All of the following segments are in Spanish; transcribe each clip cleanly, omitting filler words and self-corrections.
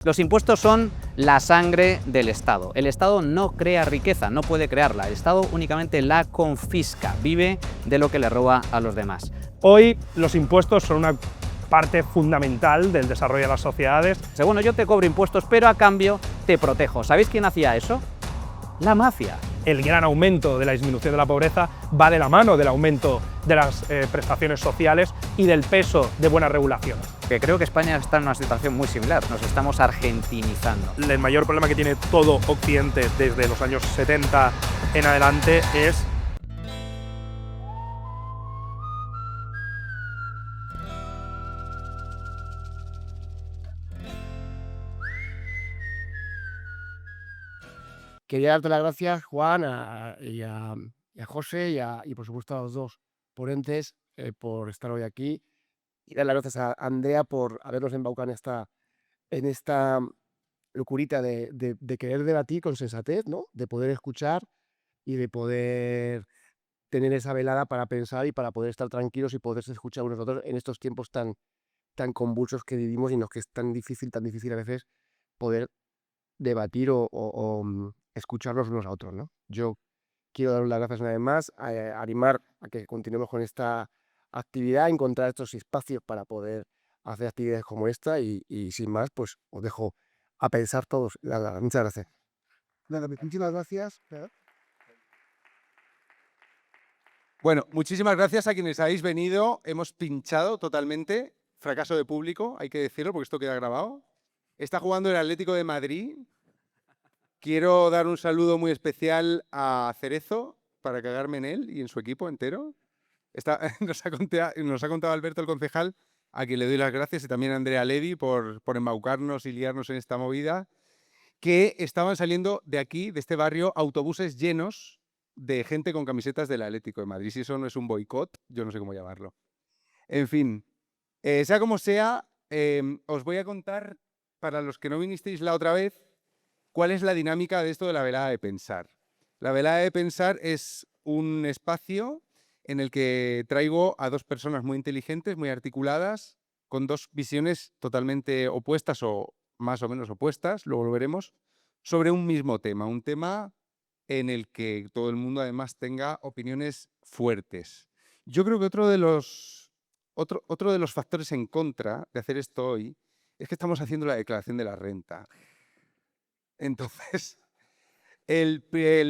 Los impuestos son la sangre del Estado. El Estado no crea riqueza, no puede crearla. El Estado únicamente la confisca, vive de lo que le roba a los demás. Hoy los impuestos son una parte fundamental del desarrollo de las sociedades. Bueno, yo te cobro impuestos, pero a cambio te protejo. ¿Sabéis quién hacía eso? La mafia. El gran aumento de la disminución de la pobreza va de la mano del aumento de las prestaciones sociales y del peso de buena regulación. Que creo que España está en una situación muy similar, nos estamos argentinizando. El mayor problema que tiene todo Occidente desde los años 70 en adelante es Quería darte las gracias, Juan, y a José y por supuesto a los dos ponentes por estar hoy aquí. Y dar las gracias a Andrea por habernos embaucado en esta locurita de querer debatir con sensatez, ¿no? De poder escuchar y de poder tener esa velada para pensar y para poder estar tranquilos y poderse escuchar unos a otros en estos tiempos tan convulsos que vivimos y en los que es tan difícil a veces poder debatir o escucharlos unos a otros, ¿no? Yo quiero daros las gracias una vez más, animar a que continuemos con esta actividad, encontrar estos espacios para poder hacer actividades como esta y sin más, pues os dejo a pensar todos. Muchas gracias. Nada, muchísimas gracias. Bueno, muchísimas gracias a quienes habéis venido. Hemos pinchado totalmente. Fracaso de público, hay que decirlo, porque esto queda grabado. Está jugando el Atlético de Madrid. Quiero dar un saludo muy especial a Cerezo, para cagarme en él y en su equipo entero. Nos ha contado Alberto, el concejal, a quien le doy las gracias, y también a Andrea Levy por embaucarnos y liarnos en esta movida, que estaban saliendo de aquí, de este barrio, autobuses llenos de gente con camisetas del Atlético de Madrid. Si eso no es un boicot, yo no sé cómo llamarlo. En fin, sea como sea, os voy a contar, para los que no vinisteis la otra vez, cuál es la dinámica de esto de la velada de pensar. La velada de pensar es un espacio en el que traigo a dos personas muy inteligentes, muy articuladas, con dos visiones totalmente opuestas o más o menos opuestas, luego lo veremos, sobre un mismo tema, un tema en el que todo el mundo además tenga opiniones fuertes. Yo creo que otro de los factores en contra de hacer esto hoy es que estamos haciendo la declaración de la renta. Entonces, el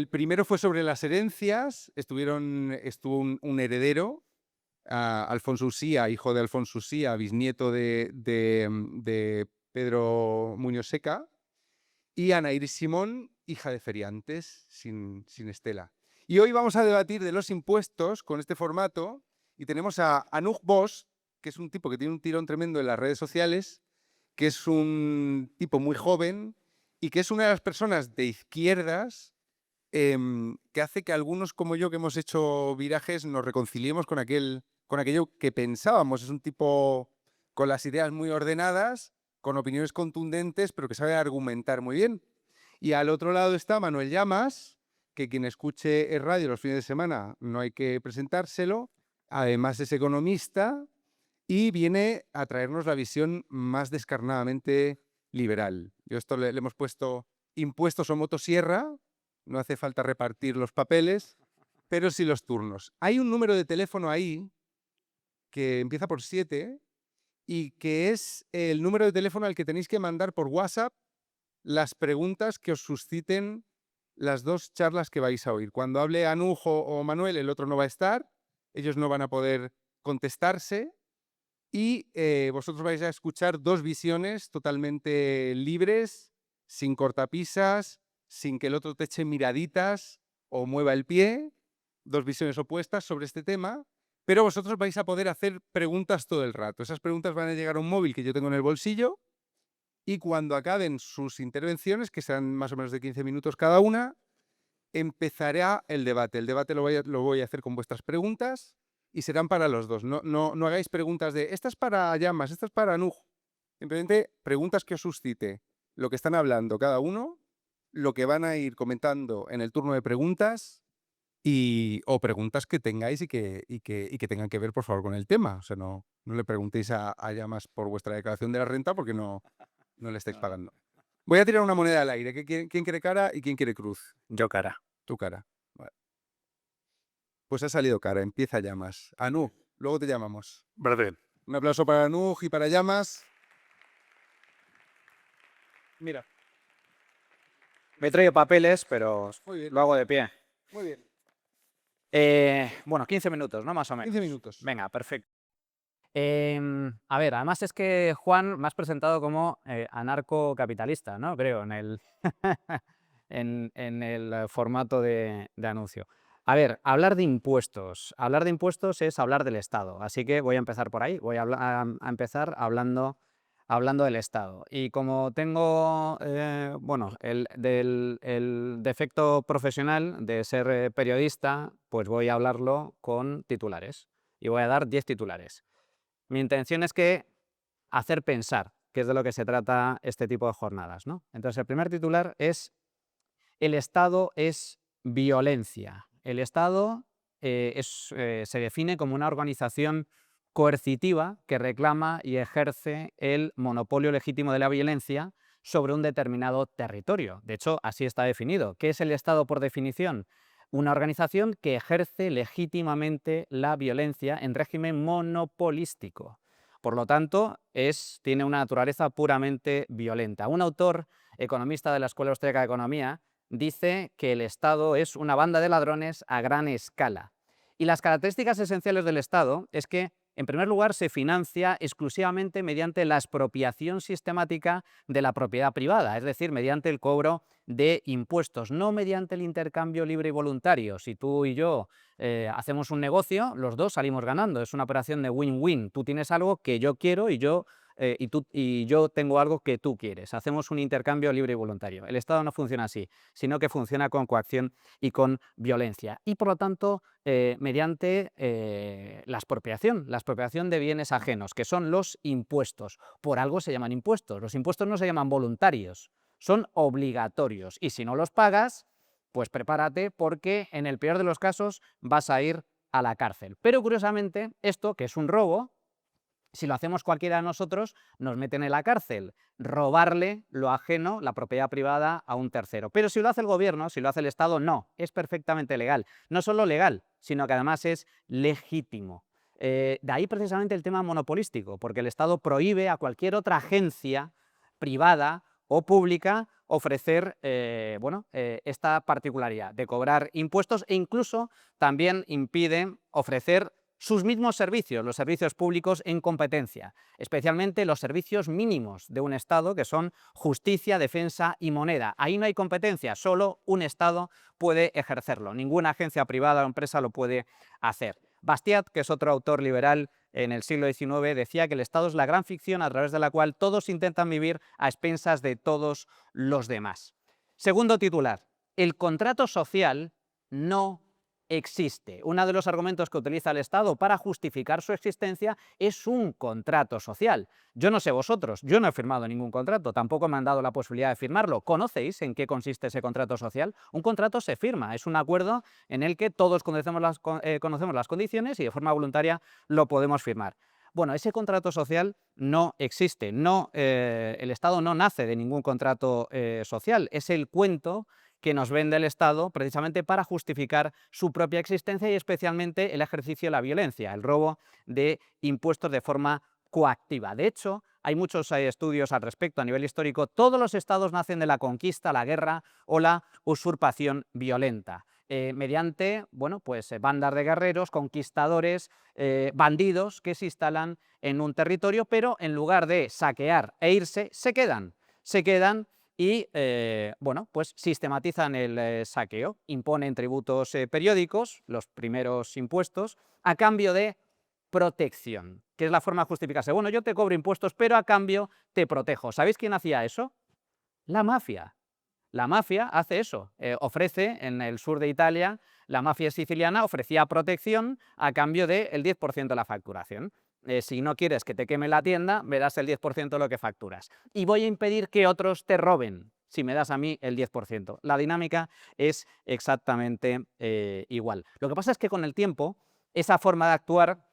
primero fue sobre las herencias. Estuvo un heredero, Alfonso Usía, hijo de Alfonso Usía, bisnieto de Pedro Muñoz Seca, y Ana Iris Simón, hija de feriantes, sin Estela. Y hoy vamos a debatir de los impuestos con este formato, y tenemos a Anuj Bosch, que es un tipo que tiene un tirón tremendo en las redes sociales, que es un tipo muy joven y que es una de las personas de izquierdas que hace que algunos como yo, que hemos hecho virajes, nos reconciliemos con aquello que pensábamos. Es un tipo con las ideas muy ordenadas, con opiniones contundentes, pero que sabe argumentar muy bien. Y al otro lado está Manuel Llamas, que quien escuche el radio los fines de semana no hay que presentárselo. Además es economista y viene a traernos la visión más descarnadamente liberal. Yo esto le hemos puesto impuestos o motosierra, no hace falta repartir los papeles, pero sí los turnos. Hay un número de teléfono ahí que empieza por 7 y que es el número de teléfono al que tenéis que mandar por WhatsApp las preguntas que os susciten las dos charlas que vais a oír. Cuando hable Anujo o Manuel, el otro no va a estar, ellos no van a poder contestarse. Y vosotros vais a escuchar dos visiones totalmente libres, sin cortapisas, sin que el otro te eche miraditas o mueva el pie, dos visiones opuestas sobre este tema, pero vosotros vais a poder hacer preguntas todo el rato. Esas preguntas van a llegar a un móvil que yo tengo en el bolsillo, y cuando acaben sus intervenciones, que serán más o menos de 15 minutos cada una, empezará el debate. El debate lo voy a hacer con vuestras preguntas y serán para los dos. No hagáis preguntas de esta es para Llamas, esta es para Anuj. Simplemente preguntas que os suscite lo que están hablando cada uno, lo que van a ir comentando en el turno de preguntas o preguntas que tengáis y que tengan que ver, por favor, con el tema. O sea, no le preguntéis a Llamas por vuestra declaración de la renta porque no No le estáis pagando. Voy a tirar una moneda al aire. ¿Quién quiere cara y quién quiere cruz? Yo cara. Tu cara. Vale. Pues ha salido cara. Empieza Llamas. Anu, luego te llamamos. Brother. Un aplauso para Anu y para Llamas. Mira. Me he traído papeles, pero Muy bien. lo hago de pie. Muy bien. Bueno, 15 minutos, ¿no? Más o menos. 15 minutos. Venga, perfecto. A ver, además es que Juan me has presentado como anarcocapitalista, ¿no? Creo, en el, en el formato de anuncio. A ver, hablar de impuestos. Hablar de impuestos es hablar del Estado, así que voy a empezar por ahí. Voy a empezar hablando del Estado. Y como tengo, bueno, el defecto profesional de ser periodista, pues voy a hablarlo con titulares. Y voy a dar 10 titulares. Mi intención es que hacer pensar, que es de lo que se trata este tipo de jornadas, ¿no? Entonces, el primer titular es: el Estado es violencia. El Estado se define como una organización coercitiva que reclama y ejerce el monopolio legítimo de la violencia sobre un determinado territorio. De hecho, así está definido. ¿Qué es el Estado por definición? Una organización que ejerce legítimamente la violencia en régimen monopolístico. Por lo tanto, tiene una naturaleza puramente violenta. Un autor economista de la Escuela Austríaca de Economía dice que el Estado es una banda de ladrones a gran escala. Y las características esenciales del Estado es que, en primer lugar, se financia exclusivamente mediante la expropiación sistemática de la propiedad privada, es decir, mediante el cobro de impuestos, no mediante el intercambio libre y voluntario. Si tú y yo hacemos un negocio, los dos salimos ganando, es una operación de win-win. Tú tienes algo que yo quiero y yo tengo algo que tú quieres. Hacemos un intercambio libre y voluntario. El Estado no funciona así, sino que funciona con coacción y con violencia. Y por lo tanto, mediante la expropiación de bienes ajenos, que son los impuestos. Por algo se llaman impuestos. Los impuestos no se llaman voluntarios, son obligatorios. Y si no los pagas, pues prepárate, porque en el peor de los casos vas a ir a la cárcel. Pero curiosamente, esto, que es un robo, si lo hacemos cualquiera de nosotros, nos meten en la cárcel. Robarle lo ajeno, la propiedad privada, a un tercero. Pero si lo hace el gobierno, si lo hace el Estado, no, es perfectamente legal. No solo legal, sino que además es legítimo. De ahí precisamente el tema monopolístico, porque el Estado prohíbe a cualquier otra agencia privada o pública ofrecer esta particularidad de cobrar impuestos, e incluso también impide ofrecer sus mismos servicios, los servicios públicos en competencia, especialmente los servicios mínimos de un Estado, que son justicia, defensa y moneda. Ahí no hay competencia, solo un Estado puede ejercerlo, ninguna agencia privada o empresa lo puede hacer. Bastiat, que es otro autor liberal en el siglo XIX, decía que el Estado es la gran ficción a través de la cual todos intentan vivir a expensas de todos los demás. Segundo titular: el contrato social no existe. Uno de los argumentos que utiliza el Estado para justificar su existencia es un contrato social. Yo no sé vosotros, yo no he firmado ningún contrato, tampoco me han dado la posibilidad de firmarlo. ¿Conocéis en qué consiste ese contrato social? Un contrato se firma, es un acuerdo en el que todos conocemos las condiciones y de forma voluntaria lo podemos firmar. Bueno, ese contrato social no existe, el Estado no nace de ningún contrato social, es el cuento que nos vende el Estado precisamente para justificar su propia existencia y especialmente el ejercicio de la violencia, el robo de impuestos de forma coactiva. De hecho, hay muchos estudios al respecto a nivel histórico. Todos los estados nacen de la conquista, la guerra o la usurpación violenta, mediante bandas de guerreros, conquistadores, bandidos que se instalan en un territorio, pero en lugar de saquear e irse, se quedan y sistematizan el saqueo, imponen tributos periódicos, los primeros impuestos, a cambio de protección, que es la forma de justificarse. Bueno, yo te cobro impuestos, pero a cambio te protejo. ¿Sabéis quién hacía eso? La mafia. La mafia hace eso, ofrece en el sur de Italia, la mafia siciliana ofrecía protección a cambio del 10% de la facturación. Si no quieres que te queme la tienda, me das el 10% de lo que facturas. Y voy a impedir que otros te roben si me das a mí el 10%. La dinámica es exactamente igual. Lo que pasa es que con el tiempo, esa forma de actuar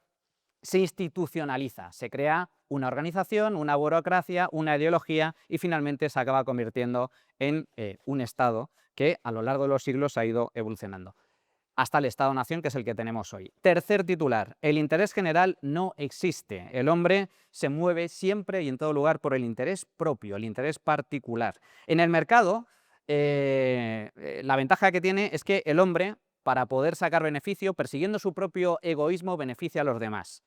se institucionaliza, se crea una organización, una burocracia, una ideología y finalmente se acaba convirtiendo en un Estado que a lo largo de los siglos ha ido evolucionando hasta el Estado-nación, que es el que tenemos hoy. Tercer titular, el interés general no existe. El hombre se mueve siempre y en todo lugar por el interés propio, el interés particular. En el mercado, la ventaja que tiene es que el hombre, para poder sacar beneficio, persiguiendo su propio egoísmo, beneficia a los demás.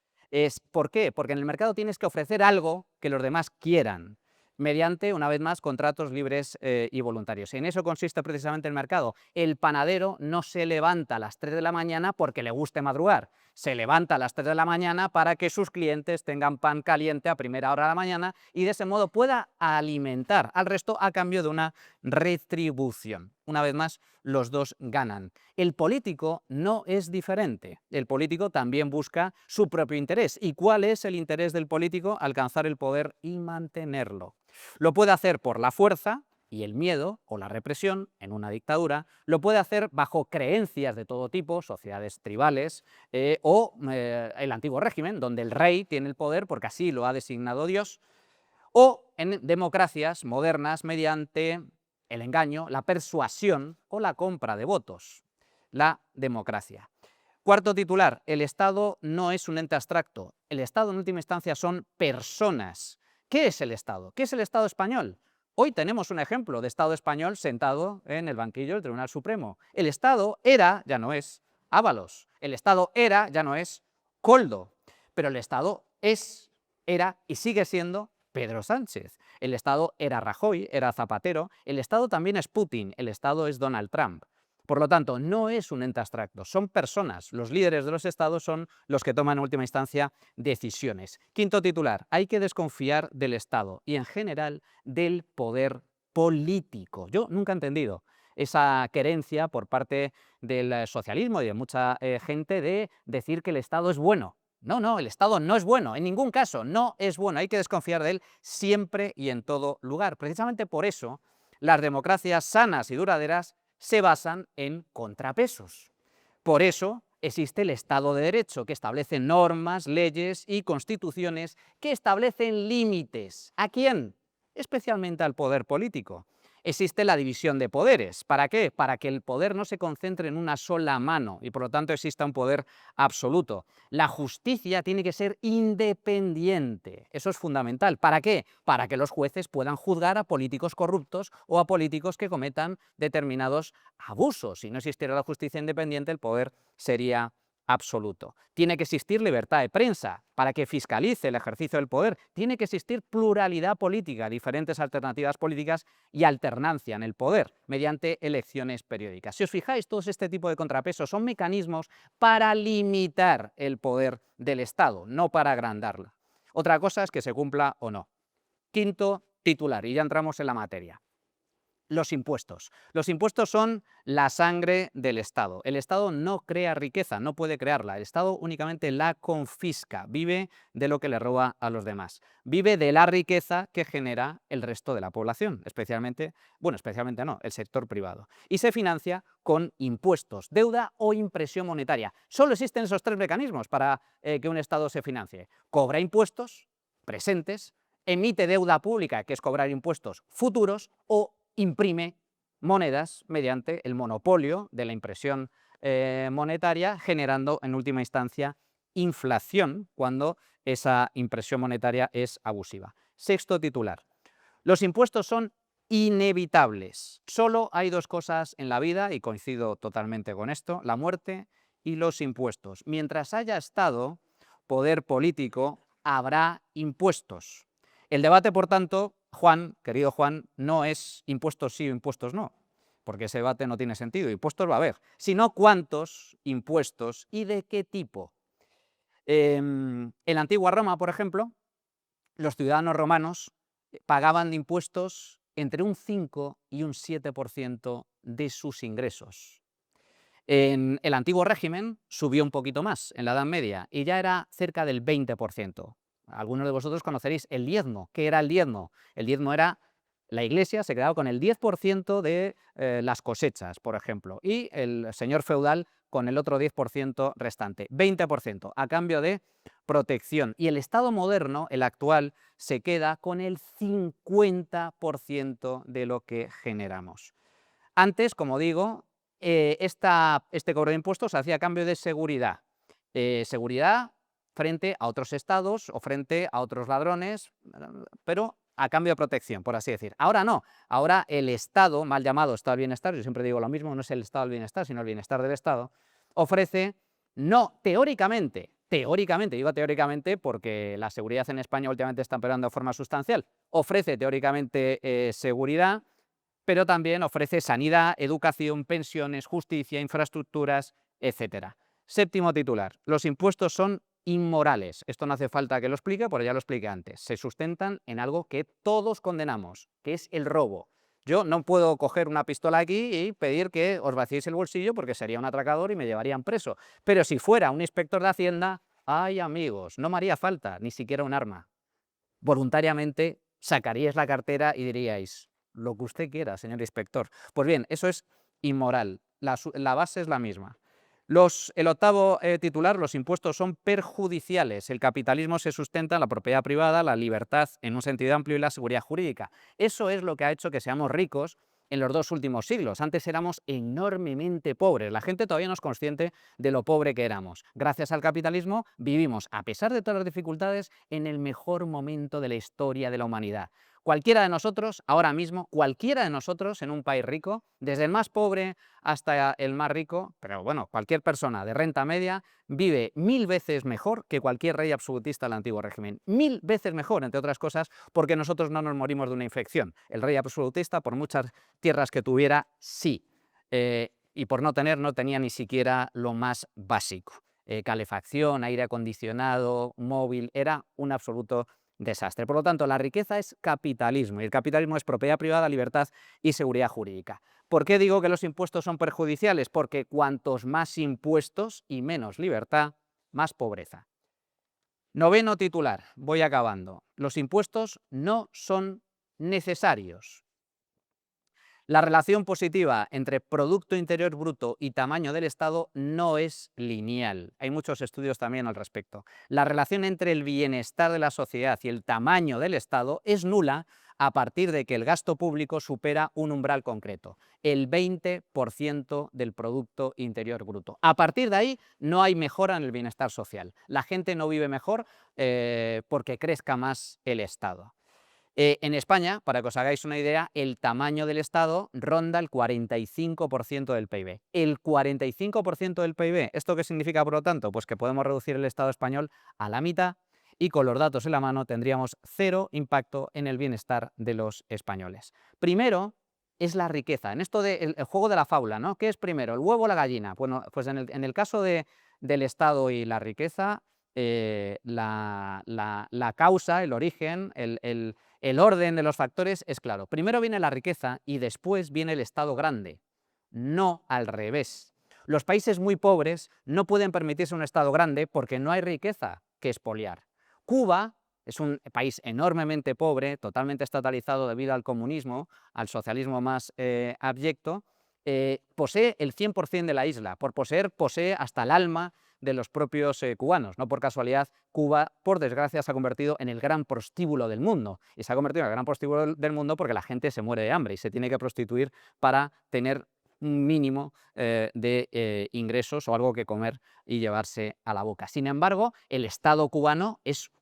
¿Por qué? Porque en el mercado tienes que ofrecer algo que los demás quieran, mediante, una vez más, contratos libres y voluntarios. En eso consiste precisamente el mercado. El panadero no se levanta a las 3 de la mañana porque le guste madrugar, se levanta a las 3 de la mañana para que sus clientes tengan pan caliente a primera hora de la mañana y de ese modo pueda alimentar al resto a cambio de una retribución. Una vez más, los dos ganan. El político no es diferente. El político también busca su propio interés. ¿Y cuál es el interés del político? Alcanzar el poder y mantenerlo. Lo puede hacer por la fuerza y el miedo o la represión en una dictadura, lo puede hacer bajo creencias de todo tipo, sociedades tribales o el antiguo régimen, donde el rey tiene el poder porque así lo ha designado Dios, o en democracias modernas mediante el engaño, la persuasión o la compra de votos, la democracia. Cuarto titular, el Estado no es un ente abstracto, el Estado en última instancia son personas. ¿Qué es el Estado? ¿Qué es el Estado español? Hoy tenemos un ejemplo de Estado español sentado en el banquillo del Tribunal Supremo. El Estado era, ya no es, Ábalos. El Estado era, ya no es, Koldo. Pero el Estado es, era y sigue siendo Pedro Sánchez. El Estado era Rajoy, era Zapatero. El Estado también es Putin. El Estado es Donald Trump. Por lo tanto, no es un ente abstracto, son personas. Los líderes de los estados son los que toman en última instancia decisiones. Quinto titular, hay que desconfiar del Estado y en general del poder político. Yo nunca he entendido esa querencia por parte del socialismo y de mucha gente de decir que el Estado es bueno. No, el Estado no es bueno, en ningún caso no es bueno. Hay que desconfiar de él siempre y en todo lugar. Precisamente por eso, las democracias sanas y duraderas se basan en contrapesos. Por eso existe el Estado de Derecho, que establece normas, leyes y constituciones que establecen límites. ¿A quién? Especialmente al poder político. Existe la división de poderes. ¿Para qué? Para que el poder no se concentre en una sola mano y por lo tanto exista un poder absoluto. La justicia tiene que ser independiente. Eso es fundamental. ¿Para qué? Para que los jueces puedan juzgar a políticos corruptos o a políticos que cometan determinados abusos. Si no existiera la justicia independiente, el poder sería absoluto. Tiene que existir libertad de prensa para que fiscalice el ejercicio del poder. Tiene que existir pluralidad política, diferentes alternativas políticas y alternancia en el poder mediante elecciones periódicas. Si os fijáis, todo este tipo de contrapesos son mecanismos para limitar el poder del Estado, no para agrandarlo. Otra cosa es que se cumpla o no. Quinto titular, y ya entramos en la materia. Los impuestos. Los impuestos son la sangre del Estado. El Estado no crea riqueza, no puede crearla. El Estado únicamente la confisca, vive de lo que le roba a los demás. Vive de la riqueza que genera el resto de la población, especialmente no, el sector privado. Y se financia con impuestos, deuda o impresión monetaria. Solo existen esos tres mecanismos para que un Estado se financie. Cobra impuestos presentes, emite deuda pública, que es cobrar impuestos futuros, o imprime monedas mediante el monopolio de la impresión monetaria, generando en última instancia inflación cuando esa impresión monetaria es abusiva. Sexto titular. Los impuestos son inevitables. Solo hay dos cosas en la vida, y coincido totalmente con esto, la muerte y los impuestos. Mientras haya Estado, poder político, habrá impuestos. El debate, por tanto, Juan, querido Juan, no es impuestos sí o impuestos no, porque ese debate no tiene sentido, impuestos va a haber, sino cuántos impuestos y de qué tipo. En la antigua Roma, por ejemplo, los ciudadanos romanos pagaban impuestos entre un 5 y un 7% de sus ingresos. En el antiguo régimen subió un poquito más, en la Edad Media, y ya era cerca del 20%. Algunos de vosotros conoceréis el diezmo. ¿Qué era el diezmo? El diezmo era, la Iglesia se quedaba con el 10% de las cosechas, por ejemplo, y el señor feudal con el otro 10% restante, 20%, a cambio de protección. Y el Estado moderno, el actual, se queda con el 50% de lo que generamos. Antes, como digo, este cobro de impuestos se hacía a cambio de seguridad. Seguridad frente a otros estados o frente a otros ladrones, pero a cambio de protección, por así decir. Ahora no, ahora el Estado, mal llamado Estado del Bienestar, yo siempre digo lo mismo, no es el Estado del Bienestar, sino el bienestar del Estado, ofrece, no teóricamente, digo teóricamente porque la seguridad en España últimamente está empeorando de forma sustancial, ofrece teóricamente seguridad, pero también ofrece sanidad, educación, pensiones, justicia, infraestructuras, etc. Séptimo titular, los impuestos son inmorales. Esto no hace falta que lo explique, porque ya lo expliqué antes. Se sustentan en algo que todos condenamos, que es el robo. Yo no puedo coger una pistola aquí y pedir que os vaciéis el bolsillo porque sería un atracador y me llevarían preso. Pero si fuera un inspector de Hacienda, ay amigos, no me haría falta ni siquiera un arma. Voluntariamente sacaríais la cartera y diríais, lo que usted quiera, señor inspector. Pues bien, eso es inmoral. La base es la misma. El octavo titular, los impuestos son perjudiciales. El capitalismo se sustenta en la propiedad privada, la libertad en un sentido amplio y la seguridad jurídica. Eso es lo que ha hecho que seamos ricos en los 2 últimos siglos. Antes éramos enormemente pobres. La gente todavía no es consciente de lo pobre que éramos. Gracias al capitalismo vivimos, a pesar de todas las dificultades, en el mejor momento de la historia de la humanidad. Cualquiera de nosotros, ahora mismo, cualquiera de nosotros en un país rico, desde el más pobre hasta el más rico, pero bueno, cualquier persona de renta media vive 1000 veces mejor que cualquier rey absolutista del antiguo régimen. 1000 veces mejor, entre otras cosas, porque nosotros no nos morimos de una infección. El rey absolutista, por muchas tierras que tuviera, sí. Y por no tener, no tenía ni siquiera lo más básico. Calefacción, aire acondicionado, móvil, era un absoluto desastre. Por lo tanto, la riqueza es capitalismo y el capitalismo es propiedad privada, libertad y seguridad jurídica. ¿Por qué digo que los impuestos son perjudiciales? Porque cuantos más impuestos y menos libertad, más pobreza. Noveno titular, voy acabando. Los impuestos no son necesarios. La relación positiva entre Producto Interior Bruto y tamaño del Estado no es lineal. Hay muchos estudios también al respecto. La relación entre el bienestar de la sociedad y el tamaño del Estado es nula a partir de que el gasto público supera un umbral concreto, el 20% del Producto Interior Bruto. A partir de ahí no hay mejora en el bienestar social. La gente no vive mejor porque crezca más el Estado. En España, para que os hagáis una idea, el tamaño del Estado ronda el 45% del PIB. El 45% del PIB. ¿Esto qué significa, por lo tanto? Pues que podemos reducir el Estado español a la mitad y con los datos en la mano tendríamos 0 impacto en el bienestar de los españoles. Primero es la riqueza. En esto del juego de la fábula, ¿no? ¿Qué es primero, el huevo o la gallina? Bueno, pues en el caso del Estado y la riqueza, la causa, el origen, el orden de los factores es claro. Primero viene la riqueza y después viene el Estado grande, no al revés. Los países muy pobres no pueden permitirse un Estado grande porque no hay riqueza que expoliar. Cuba es un país enormemente pobre, totalmente estatalizado debido al comunismo, al socialismo más abyecto. Posee el 100% de la isla. Por poseer, posee hasta el alma de los propios cubanos. No por casualidad, Cuba, por desgracia, se ha convertido en el gran prostíbulo del mundo. Y se ha convertido en el gran prostíbulo del mundo porque la gente se muere de hambre y se tiene que prostituir para tener un mínimo de ingresos o algo que comer y llevarse a la boca. Sin embargo, el Estado cubano es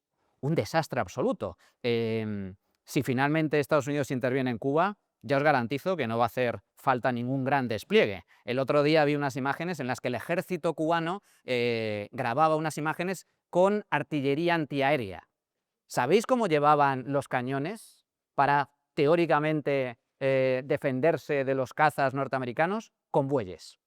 un desastre absoluto. Si finalmente Estados Unidos interviene en Cuba, ya os garantizo que no va a hacer falta ningún gran despliegue. El otro día vi unas imágenes en las que el ejército cubano grababa unas imágenes con artillería antiaérea. ¿Sabéis cómo llevaban los cañones para, teóricamente, defenderse de los cazas norteamericanos? Con bueyes.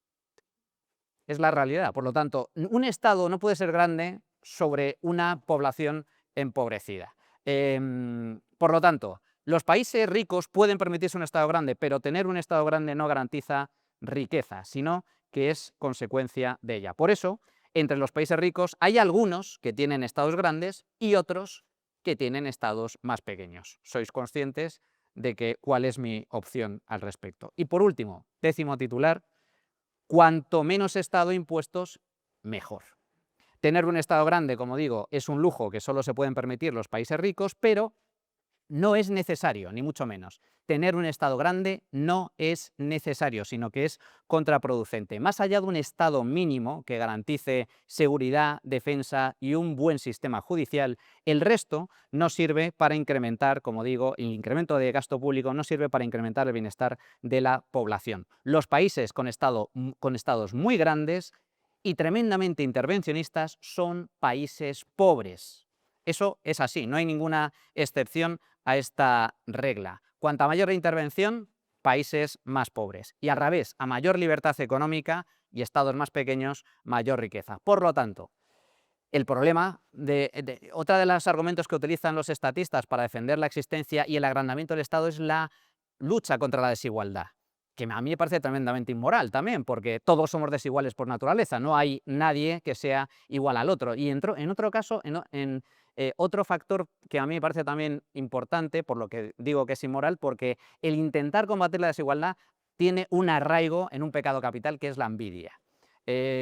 Es la realidad. Por lo tanto, un Estado no puede ser grande sobre una población empobrecida. Por lo tanto, los países ricos pueden permitirse un Estado grande, pero tener un Estado grande no garantiza riqueza, sino que es consecuencia de ella. Por eso, entre los países ricos hay algunos que tienen estados grandes y otros que tienen estados más pequeños. Sois conscientes de cuál es mi opción al respecto. Y por último, décimo titular, cuanto menos Estado e impuestos, mejor. Tener un Estado grande, como digo, es un lujo que solo se pueden permitir los países ricos, pero no es necesario, ni mucho menos. Tener un Estado grande no es necesario, sino que es contraproducente. Más allá de un Estado mínimo que garantice seguridad, defensa y un buen sistema judicial, el resto no sirve para incrementar, como digo, el incremento de gasto público no sirve para incrementar el bienestar de la población. Los países con estados muy grandes y tremendamente intervencionistas son países pobres. Eso es así, no hay ninguna excepción a esta regla. Cuanta mayor intervención, países más pobres. Y al revés, a mayor libertad económica y estados más pequeños, mayor riqueza. Por lo tanto, el problema otra de los argumentos que utilizan los estatistas para defender la existencia y el agrandamiento del Estado es la lucha contra la desigualdad, que a mí me parece tremendamente inmoral también, porque todos somos desiguales por naturaleza, no hay nadie que sea igual al otro. Y en otro caso, otro factor que a mí me parece también importante, por lo que digo que es inmoral, porque el intentar combatir la desigualdad tiene un arraigo en un pecado capital que es la envidia.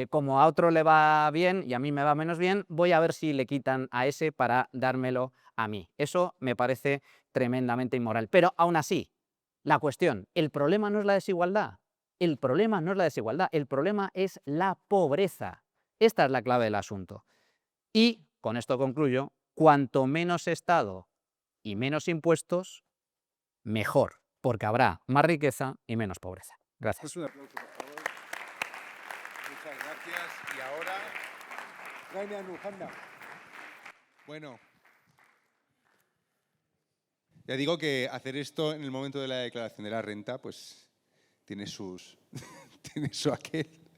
Como a otro le va bien y a mí me va menos bien, voy a ver si le quitan a ese para dármelo a mí. Eso me parece tremendamente inmoral. Pero aún así, la cuestión, el problema no es la desigualdad. El problema no es la desigualdad, el problema es la pobreza. Esta es la clave del asunto. Y, con esto concluyo, cuanto menos Estado y menos impuestos, mejor, porque habrá más riqueza y menos pobreza. Gracias. Un aplauso, por favor. Muchas gracias. Y ahora, Raina Nujanda. Bueno, ya digo que hacer esto en el momento de la declaración de la renta, pues tiene tiene su aquel.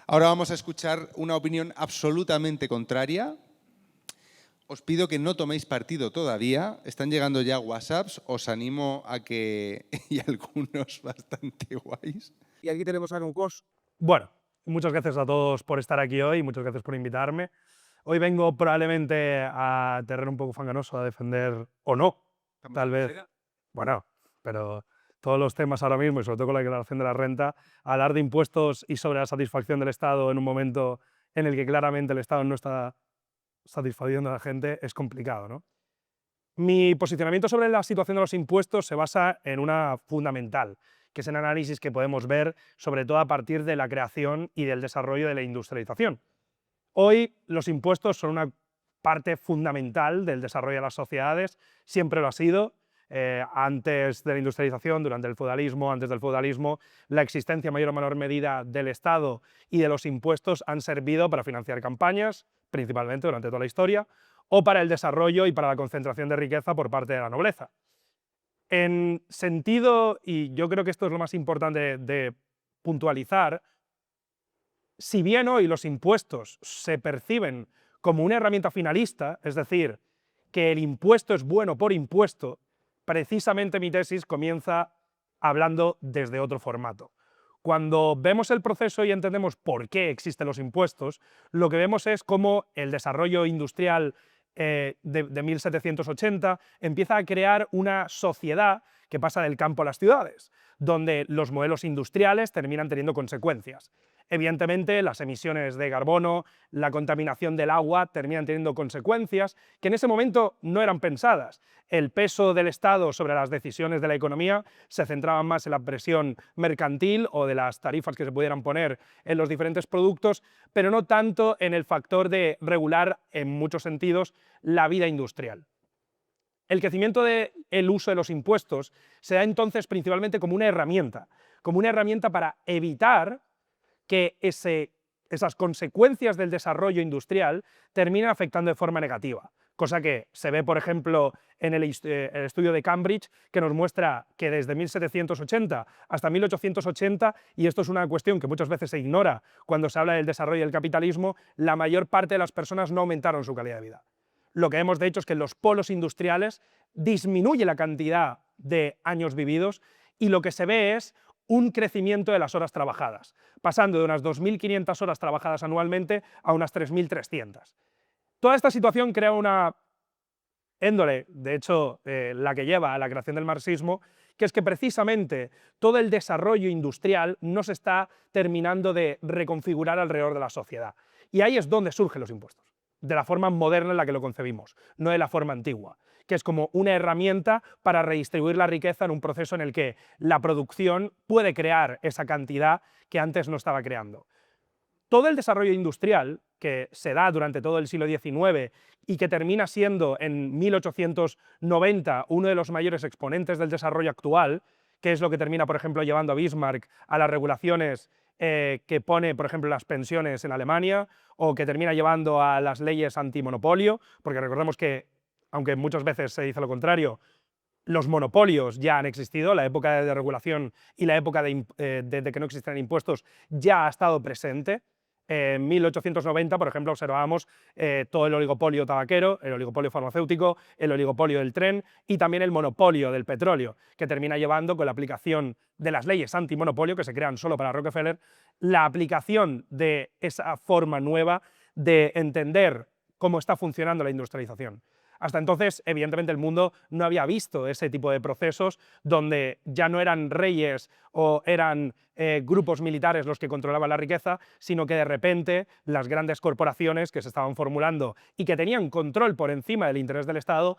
Ahora vamos a escuchar una opinión absolutamente contraria. Os pido que no toméis partido todavía. Están llegando ya WhatsApps. Os animo a que... y algunos bastante guays. Y aquí tenemos a Nucos. Bueno, muchas gracias a todos por estar aquí hoy, muchas gracias por invitarme. Hoy vengo probablemente a terreno un poco fanganoso a defender, o no, tal vez. Bueno, pero todos los temas ahora mismo, y sobre todo con la declaración de la renta, hablar de impuestos y sobre la satisfacción del Estado en un momento en el que claramente el Estado no está satisfaciendo a la gente es complicado, ¿no? Mi posicionamiento sobre la situación de los impuestos se basa en una fundamental, que es el análisis que podemos ver sobre todo a partir de la creación y del desarrollo de la industrialización. Hoy los impuestos son una parte fundamental del desarrollo de las sociedades, siempre lo ha sido. Antes de la industrialización, durante el feudalismo, antes del feudalismo, la existencia en mayor o menor medida del Estado y de los impuestos han servido para financiar campañas, principalmente durante toda la historia, o para el desarrollo y para la concentración de riqueza por parte de la nobleza. En sentido, y yo creo que esto es lo más importante de puntualizar, si bien hoy los impuestos se perciben como una herramienta finalista, es decir, que el impuesto es bueno por impuesto, precisamente mi tesis comienza hablando desde otro formato. Cuando vemos el proceso y entendemos por qué existen los impuestos, lo que vemos es cómo el desarrollo industrial de 1780 empieza a crear una sociedad que pasa del campo a las ciudades, donde los modelos industriales terminan teniendo consecuencias. Evidentemente, las emisiones de carbono, la contaminación del agua terminan teniendo consecuencias que en ese momento no eran pensadas. El peso del Estado sobre las decisiones de la economía se centraba más en la presión mercantil o de las tarifas que se pudieran poner en los diferentes productos, pero no tanto en el factor de regular, en muchos sentidos, la vida industrial. El crecimiento del uso de los impuestos se da entonces principalmente como una herramienta para evitar que esas consecuencias del desarrollo industrial terminen afectando de forma negativa, cosa que se ve, por ejemplo, en el estudio de Cambridge, que nos muestra que desde 1780 hasta 1880, y esto es una cuestión que muchas veces se ignora cuando se habla del desarrollo del capitalismo, la mayor parte de las personas no aumentaron su calidad de vida. Lo que vemos, de hecho, es que en los polos industriales disminuye la cantidad de años vividos y lo que se ve es un crecimiento de las horas trabajadas, pasando de unas 2.500 horas trabajadas anualmente a unas 3.300. Toda esta situación crea una índole, de hecho, la que lleva a la creación del marxismo, que es que precisamente todo el desarrollo industrial no se está terminando de reconfigurar alrededor de la sociedad. Y ahí es donde surgen los impuestos, de la forma moderna en la que lo concebimos, no de la forma antigua, que es como una herramienta para redistribuir la riqueza en un proceso en el que la producción puede crear esa cantidad que antes no estaba creando. Todo el desarrollo industrial que se da durante todo el siglo XIX y que termina siendo en 1890 uno de los mayores exponentes del desarrollo actual, que es lo que termina, por ejemplo, llevando a Bismarck a las regulaciones que pone, por ejemplo, las pensiones en Alemania, o que termina llevando a las leyes antimonopolio, porque recordemos que, aunque muchas veces se dice lo contrario, los monopolios ya han existido, la época de regulación y la época de que no existían impuestos ya ha estado presente. En 1890, por ejemplo, observábamos todo el oligopolio tabaquero, el oligopolio farmacéutico, el oligopolio del tren y también el monopolio del petróleo, que termina llevando, con la aplicación de las leyes antimonopolio, que se crean solo para Rockefeller, la aplicación de esa forma nueva de entender cómo está funcionando la industrialización. Hasta entonces, evidentemente, el mundo no había visto ese tipo de procesos donde ya no eran reyes o eran grupos militares los que controlaban la riqueza, sino que de repente las grandes corporaciones que se estaban formulando y que tenían control por encima del interés del Estado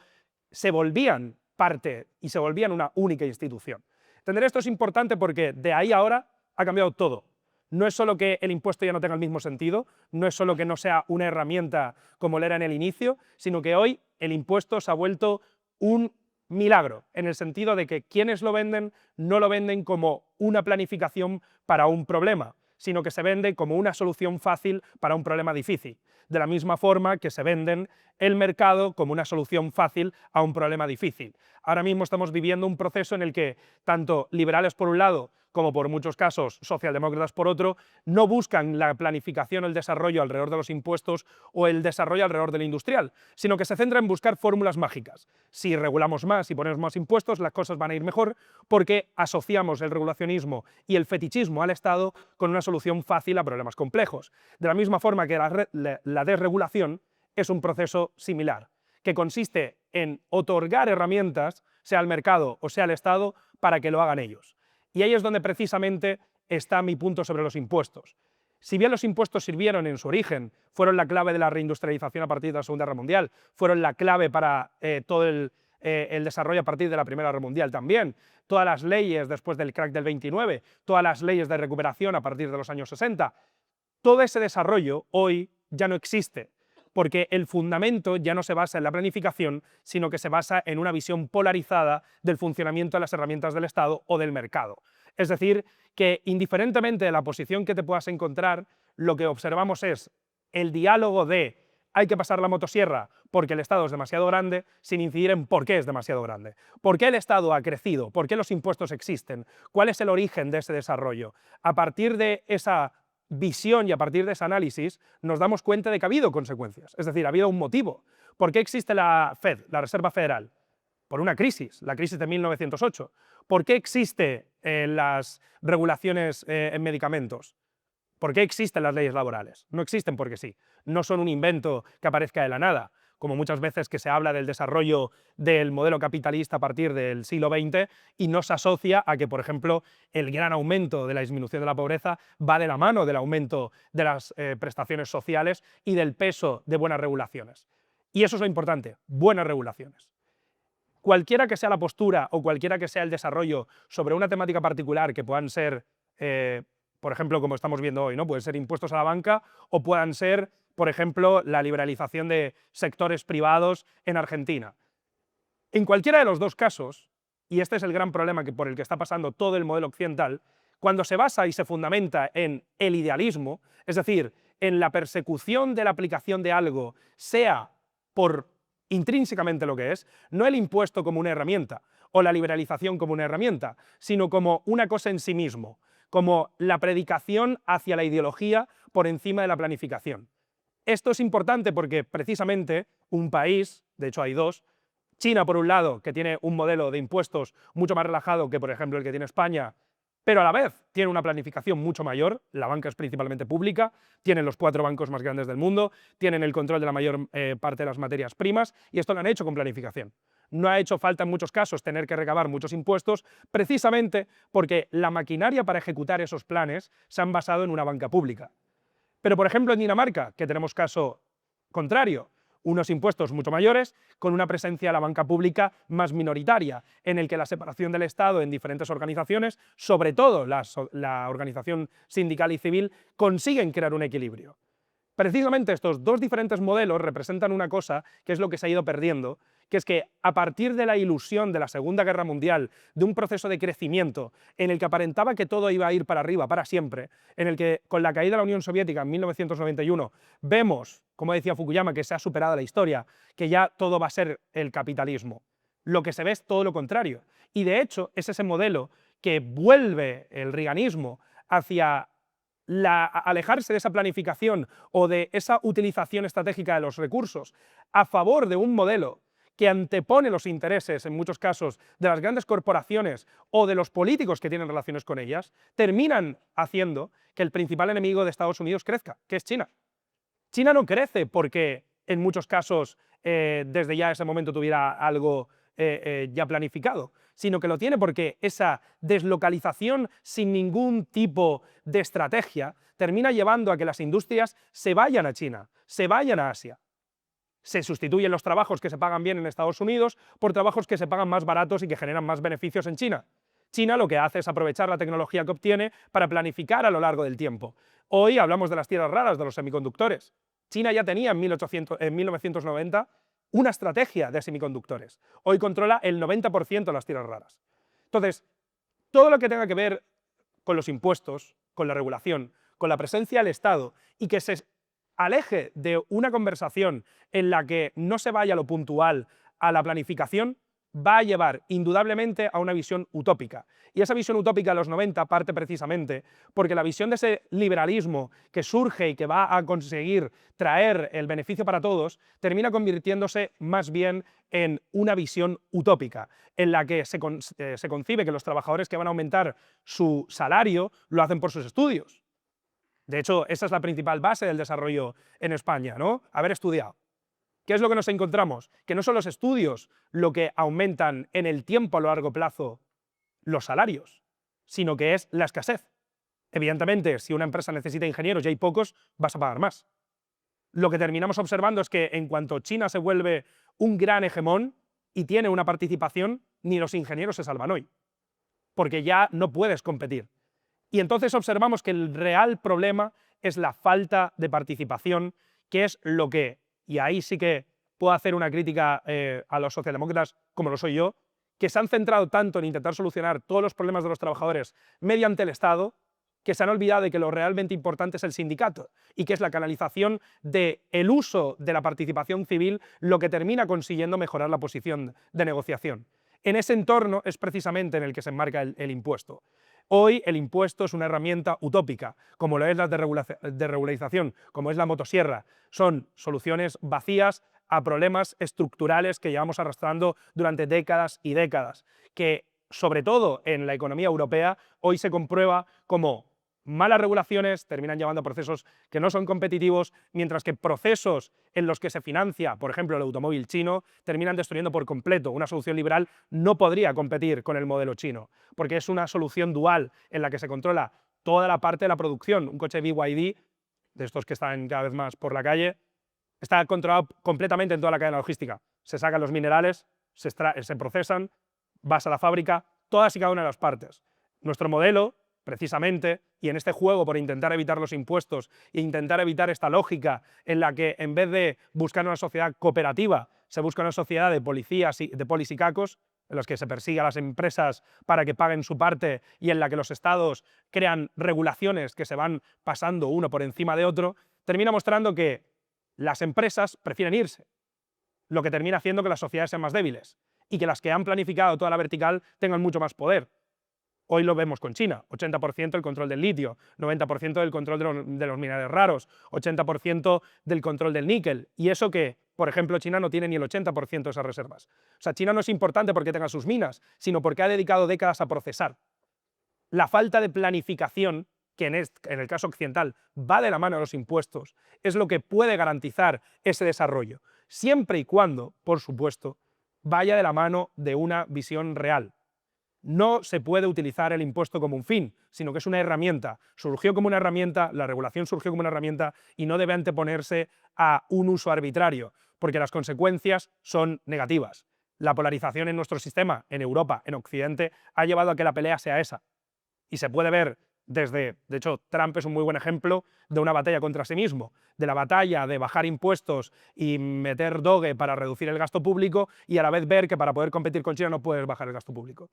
se volvían parte y se volvían una única institución. Entender esto es importante porque de ahí a ahora ha cambiado todo. No es solo que el impuesto ya no tenga el mismo sentido, no es solo que no sea una herramienta como lo era en el inicio, sino que hoy el impuesto se ha vuelto un milagro, en el sentido de que quienes lo venden no lo venden como una planificación para un problema, sino que se vende como una solución fácil para un problema difícil, de la misma forma que se venden el mercado como una solución fácil a un problema difícil. Ahora mismo estamos viviendo un proceso en el que tanto liberales por un lado como por muchos casos socialdemócratas por otro, no buscan la planificación o el desarrollo alrededor de los impuestos o el desarrollo alrededor del industrial, sino que se centra en buscar fórmulas mágicas. Si regulamos más y ponemos más impuestos, las cosas van a ir mejor porque asociamos el regulacionismo y el fetichismo al Estado con una solución fácil a problemas complejos. De la misma forma que la desregulación es un proceso similar, que consiste en otorgar herramientas, sea al mercado o sea al Estado, para que lo hagan ellos. Y ahí es donde precisamente está mi punto sobre los impuestos. Si bien los impuestos sirvieron en su origen, fueron la clave de la reindustrialización a partir de la Segunda Guerra Mundial, fueron la clave para todo el desarrollo a partir de la Primera Guerra Mundial también, todas las leyes después del crack del 29, todas las leyes de recuperación a partir de los años 60, todo ese desarrollo hoy ya no existe, porque el fundamento ya no se basa en la planificación, sino que se basa en una visión polarizada del funcionamiento de las herramientas del Estado o del mercado. Es decir, que indiferentemente de la posición que te puedas encontrar, lo que observamos es el diálogo de hay que pasar la motosierra porque el Estado es demasiado grande, sin incidir en por qué es demasiado grande. ¿Por qué el Estado ha crecido? ¿Por qué los impuestos existen? ¿Cuál es el origen de ese desarrollo? A partir de esa visión y a partir de ese análisis nos damos cuenta de que ha habido consecuencias, es decir, ha habido un motivo. ¿Por qué existe la Fed, la Reserva Federal? Por una crisis, la crisis de 1908. ¿Por qué existen las regulaciones en medicamentos? ¿Por qué existen las leyes laborales? No existen porque sí, no son un invento que aparezca de la nada, como muchas veces que se habla del desarrollo del modelo capitalista a partir del siglo XX y no se asocia a que, por ejemplo, el gran aumento de la disminución de la pobreza va de la mano del aumento de las prestaciones sociales y del peso de buenas regulaciones. Y eso es lo importante, buenas regulaciones. Cualquiera que sea la postura o cualquiera que sea el desarrollo sobre una temática particular, que puedan ser, por ejemplo, como estamos viendo hoy, ¿no? Pueden ser impuestos a la banca o puedan ser, por ejemplo, la liberalización de sectores privados en Argentina. En cualquiera de los dos casos, y este es el gran problema por el que está pasando todo el modelo occidental, cuando se basa y se fundamenta en el idealismo, es decir, en la persecución de la aplicación de algo, sea por intrínsecamente lo que es, no el impuesto como una herramienta o la liberalización como una herramienta, sino como una cosa en sí mismo, como la predicación hacia la ideología por encima de la planificación. Esto es importante porque precisamente un país, de hecho hay dos, China por un lado, que tiene un modelo de impuestos mucho más relajado que por ejemplo el que tiene España, pero a la vez tiene una planificación mucho mayor, la banca es principalmente pública, tienen los 4 bancos más grandes del mundo, tienen el control de la mayor parte de las materias primas y esto lo han hecho con planificación. No ha hecho falta en muchos casos tener que recabar muchos impuestos precisamente porque la maquinaria para ejecutar esos planes se han basado en una banca pública. Pero, por ejemplo, en Dinamarca, que tenemos caso contrario, unos impuestos mucho mayores, con una presencia de la banca pública más minoritaria, en el que la separación del Estado en diferentes organizaciones, sobre todo la organización sindical y civil, consiguen crear un equilibrio. Precisamente estos dos diferentes modelos representan una cosa que es lo que se ha ido perdiendo, que es que a partir de la ilusión de la Segunda Guerra Mundial, de un proceso de crecimiento en el que aparentaba que todo iba a ir para arriba para siempre, en el que con la caída de la Unión Soviética en 1991 vemos, como decía Fukuyama, que se ha superado la historia, que ya todo va a ser el capitalismo. Lo que se ve es todo lo contrario. Y de hecho es ese modelo que vuelve el reaganismo hacia alejarse de esa planificación o de esa utilización estratégica de los recursos a favor de un modelo que antepone los intereses, en muchos casos, de las grandes corporaciones o de los políticos que tienen relaciones con ellas, terminan haciendo que el principal enemigo de Estados Unidos crezca, que es China. China no crece porque, en muchos casos, desde ya ese momento tuviera algo ya planificado, sino que lo tiene porque esa deslocalización sin ningún tipo de estrategia termina llevando a que las industrias se vayan a China, se vayan a Asia. Se sustituyen los trabajos que se pagan bien en Estados Unidos por trabajos que se pagan más baratos y que generan más beneficios en China. China lo que hace es aprovechar la tecnología que obtiene para planificar a lo largo del tiempo. Hoy hablamos de las tierras raras, de los semiconductores. China ya tenía en 1990 una estrategia de semiconductores. Hoy controla el 90% de las tierras raras. Entonces, todo lo que tenga que ver con los impuestos, con la regulación, con la presencia del Estado y que se aleje de una conversación en la que no se vaya a lo puntual, a la planificación, va a llevar indudablemente a una visión utópica. Y esa visión utópica de los 90 parte precisamente porque la visión de ese liberalismo que surge y que va a conseguir traer el beneficio para todos, termina convirtiéndose más bien en una visión utópica, en la que se concibe que los trabajadores que van a aumentar su salario lo hacen por sus estudios. De hecho, esa es la principal base del desarrollo en España, ¿no? Haber estudiado. ¿Qué es lo que nos encontramos? Que no son los estudios lo que aumentan en el tiempo a lo largo plazo los salarios, sino que es la escasez. Evidentemente, si una empresa necesita ingenieros y hay pocos, vas a pagar más. Lo que terminamos observando es que en cuanto China se vuelve un gran hegemón y tiene una participación, ni los ingenieros se salvan hoy, porque ya no puedes competir. Y entonces observamos que el real problema es la falta de participación, que es lo que, y ahí sí que puedo hacer una crítica a los socialdemócratas, como lo soy yo, que se han centrado tanto en intentar solucionar todos los problemas de los trabajadores mediante el Estado, que se han olvidado de que lo realmente importante es el sindicato y que es la canalización del uso de la participación civil lo que termina consiguiendo mejorar la posición de negociación. En ese entorno es precisamente en el que se enmarca el impuesto. Hoy el impuesto es una herramienta utópica, como lo es la desregularización, como es la motosierra. Son soluciones vacías a problemas estructurales que llevamos arrastrando durante décadas y décadas, que sobre todo en la economía europea hoy se comprueba como malas regulaciones terminan llevando a procesos que no son competitivos, mientras que procesos en los que se financia, por ejemplo, el automóvil chino, terminan destruyendo por completo. Una solución liberal no podría competir con el modelo chino, porque es una solución dual en la que se controla toda la parte de la producción. Un coche BYD, de estos que están cada vez más por la calle, está controlado completamente en toda la cadena logística. Se sacan los minerales, se procesan, vas a la fábrica, todas y cada una de las partes. Nuestro modelo, precisamente, y en este juego por intentar evitar los impuestos e intentar evitar esta lógica en la que en vez de buscar una sociedad cooperativa, se busca una sociedad de policías y de polisicacos, en los que se persigue a las empresas para que paguen su parte y en la que los estados crean regulaciones que se van pasando uno por encima de otro, termina mostrando que las empresas prefieren irse, lo que termina haciendo que las sociedades sean más débiles y que las que han planificado toda la vertical tengan mucho más poder. Hoy lo vemos con China, 80% el control del litio, 90% del control de los minerales raros, 80% del control del níquel. Y eso que, por ejemplo, China no tiene ni el 80% de esas reservas. O sea, China no es importante porque tenga sus minas, sino porque ha dedicado décadas a procesar. La falta de planificación, que en el caso occidental va de la mano de los impuestos, es lo que puede garantizar ese desarrollo, siempre y cuando, por supuesto, vaya de la mano de una visión real. no se puede utilizar el impuesto como un fin, sino que es una herramienta. Surgió como una herramienta, la regulación surgió como una herramienta y no debe anteponerse a un uso arbitrario, porque las consecuencias son negativas. La polarización en nuestro sistema, en Europa, en Occidente, ha llevado a que la pelea sea esa. Y se puede ver de hecho, Trump es un muy buen ejemplo de una batalla contra sí mismo, de la batalla de bajar impuestos y meter doge para reducir el gasto público y a la vez ver que para poder competir con China no puedes bajar el gasto público.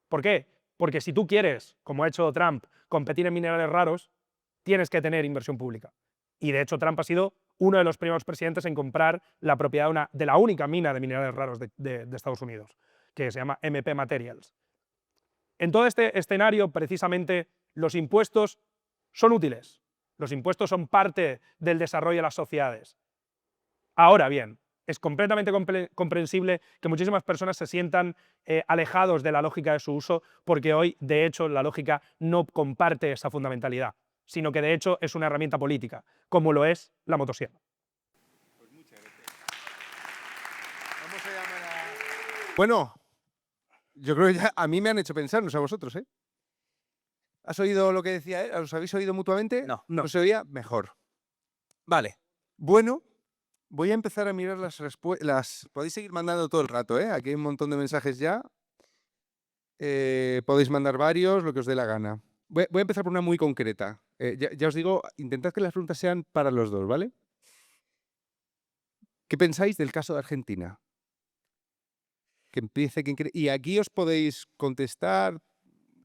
¿Por qué? Porque si tú quieres, como ha hecho Trump, competir en minerales raros, tienes que tener inversión pública. Y de hecho Trump ha sido uno de los primeros presidentes en comprar la propiedad de la única mina de minerales raros de Estados Unidos, que se llama MP Materials. En todo este escenario, precisamente, los impuestos son útiles. Los impuestos son parte del desarrollo de las sociedades. Ahora bien, es completamente comprensible que muchísimas personas se sientan alejados de la lógica de su uso, porque hoy, de hecho, la lógica no comparte esa fundamentalidad, sino que, de hecho, es una herramienta política, como lo es la motosierra. Pues muchas gracias. Vamos a llamar a... Bueno, yo creo que ya a mí me han hecho pensar, no sé a vosotros, ¿eh? ¿Has oído lo que decía él? ¿Os habéis oído mutuamente? No. ¿No se oía? Mejor. Vale. Bueno, voy a empezar a mirar las respuestas. Podéis seguir mandando todo el rato, ¿eh? Aquí hay un montón de mensajes ya. Podéis mandar varios, lo que os dé la gana. Voy a empezar por una muy concreta. Ya os digo, intentad que las preguntas sean para los dos, ¿vale? ¿Qué pensáis del caso de Argentina? Que empiece quien quiere. Y aquí os podéis contestar,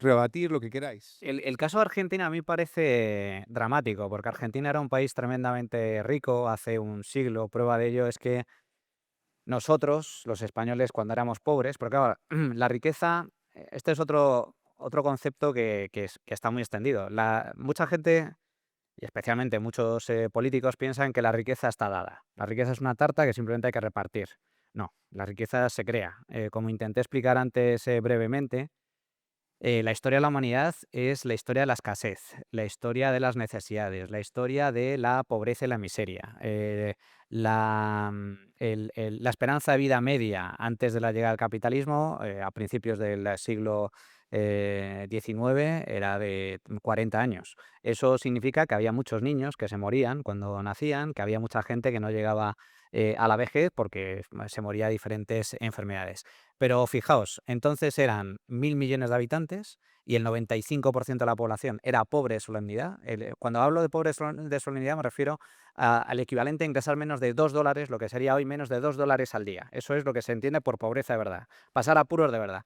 rebatir, lo que queráis. El caso de Argentina a mí parece dramático, porque Argentina era un país tremendamente rico hace un siglo. Prueba de ello es que nosotros, los españoles, cuando éramos pobres, porque claro, la riqueza, este es otro concepto que está muy extendido. Mucha gente, y especialmente muchos políticos, piensan que la riqueza está dada. La riqueza es una tarta que simplemente hay que repartir. No, la riqueza se crea. Como intenté explicar antes brevemente, la historia de la humanidad es la historia de la escasez, la historia de las necesidades, la historia de la pobreza y la miseria. La esperanza de vida media antes de la llegada del capitalismo, a principios del siglo XIX, era de 40 años. Eso significa que había muchos niños que se morían cuando nacían, que había mucha gente que no llegaba a la vejez porque se moría de diferentes enfermedades. Pero fijaos, entonces eran 1.000 millones de habitantes y el 95% de la población era pobre de solemnidad. Cuando hablo de pobre de solemnidad me refiero al equivalente a ingresar menos de $2, lo que sería hoy menos de $2 al día. Eso es lo que se entiende por pobreza de verdad. Pasar apuros de verdad.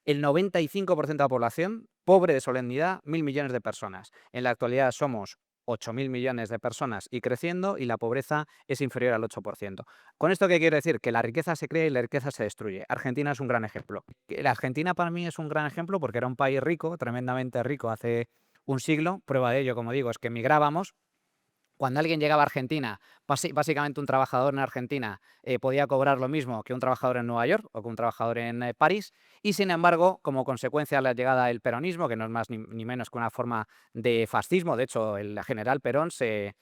El 95% de la población pobre de solemnidad, 1.000 millones de personas. En la actualidad somos 8.000 millones de personas y creciendo, y la pobreza es inferior al 8%. ¿Con esto qué quiero decir? Que la riqueza se crea y la riqueza se destruye. Argentina es un gran ejemplo. La Argentina para mí es un gran ejemplo porque era un país rico, tremendamente rico hace un siglo. Prueba de ello, como digo, es que emigrábamos. Cuando alguien llegaba a Argentina, básicamente un trabajador en Argentina podía cobrar lo mismo que un trabajador en Nueva York o que un trabajador en París, y sin embargo, como consecuencia de la llegada del peronismo, que no es más ni menos que una forma de fascismo, de hecho el general Perón se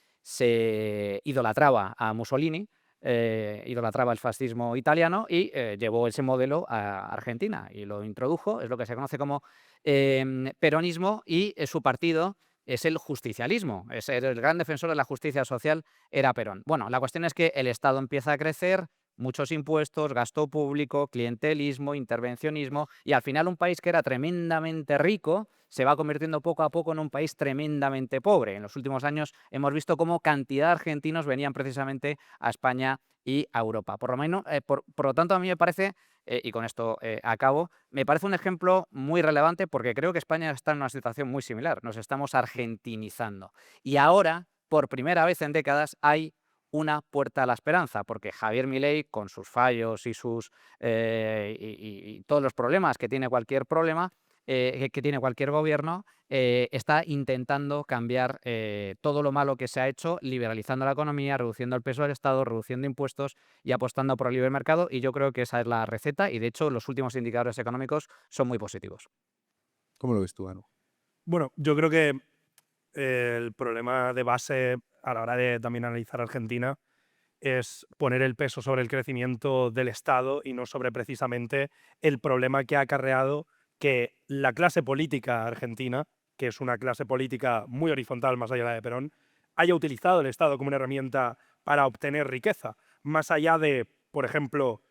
idolatraba a Mussolini, idolatraba el fascismo italiano y llevó ese modelo a Argentina y lo introdujo. Es lo que se conoce como peronismo, y su partido es el justicialismo. El gran defensor de la justicia social era Perón. Bueno, la cuestión es que el Estado empieza a crecer, muchos impuestos, gasto público, clientelismo, intervencionismo, y al final un país que era tremendamente rico se va convirtiendo poco a poco en un país tremendamente pobre. En los últimos años hemos visto cómo cantidad de argentinos venían precisamente a España y a Europa. Por lo tanto, a mí me parece, y con esto acabo, me parece un ejemplo muy relevante porque creo que España está en una situación muy similar. Nos estamos argentinizando. Y ahora, por primera vez en décadas, hay una puerta a la esperanza, porque Javier Milei, con sus fallos y todos los problemas que tiene cualquier gobierno, está intentando cambiar todo lo malo que se ha hecho, liberalizando la economía, reduciendo el peso del Estado, reduciendo impuestos y apostando por el libre mercado, y yo creo que esa es la receta, y de hecho los últimos indicadores económicos son muy positivos. ¿Cómo lo ves tú, Anu? Bueno, yo creo que el problema de base a la hora de también analizar Argentina es poner el peso sobre el crecimiento del Estado y no sobre precisamente el problema que ha acarreado que la clase política argentina, que es una clase política muy horizontal más allá de la de Perón, haya utilizado el Estado como una herramienta para obtener riqueza, más allá de, por ejemplo,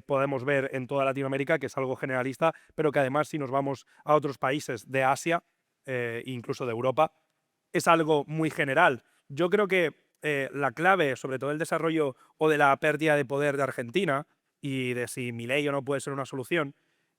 podemos ver en toda Latinoamérica, que es algo generalista, pero que además si nos vamos a otros países de Asia, incluso de Europa, es algo muy general. Yo creo que la clave, sobre todo el desarrollo o de la pérdida de poder de Argentina y de si Milei o no puede ser una solución,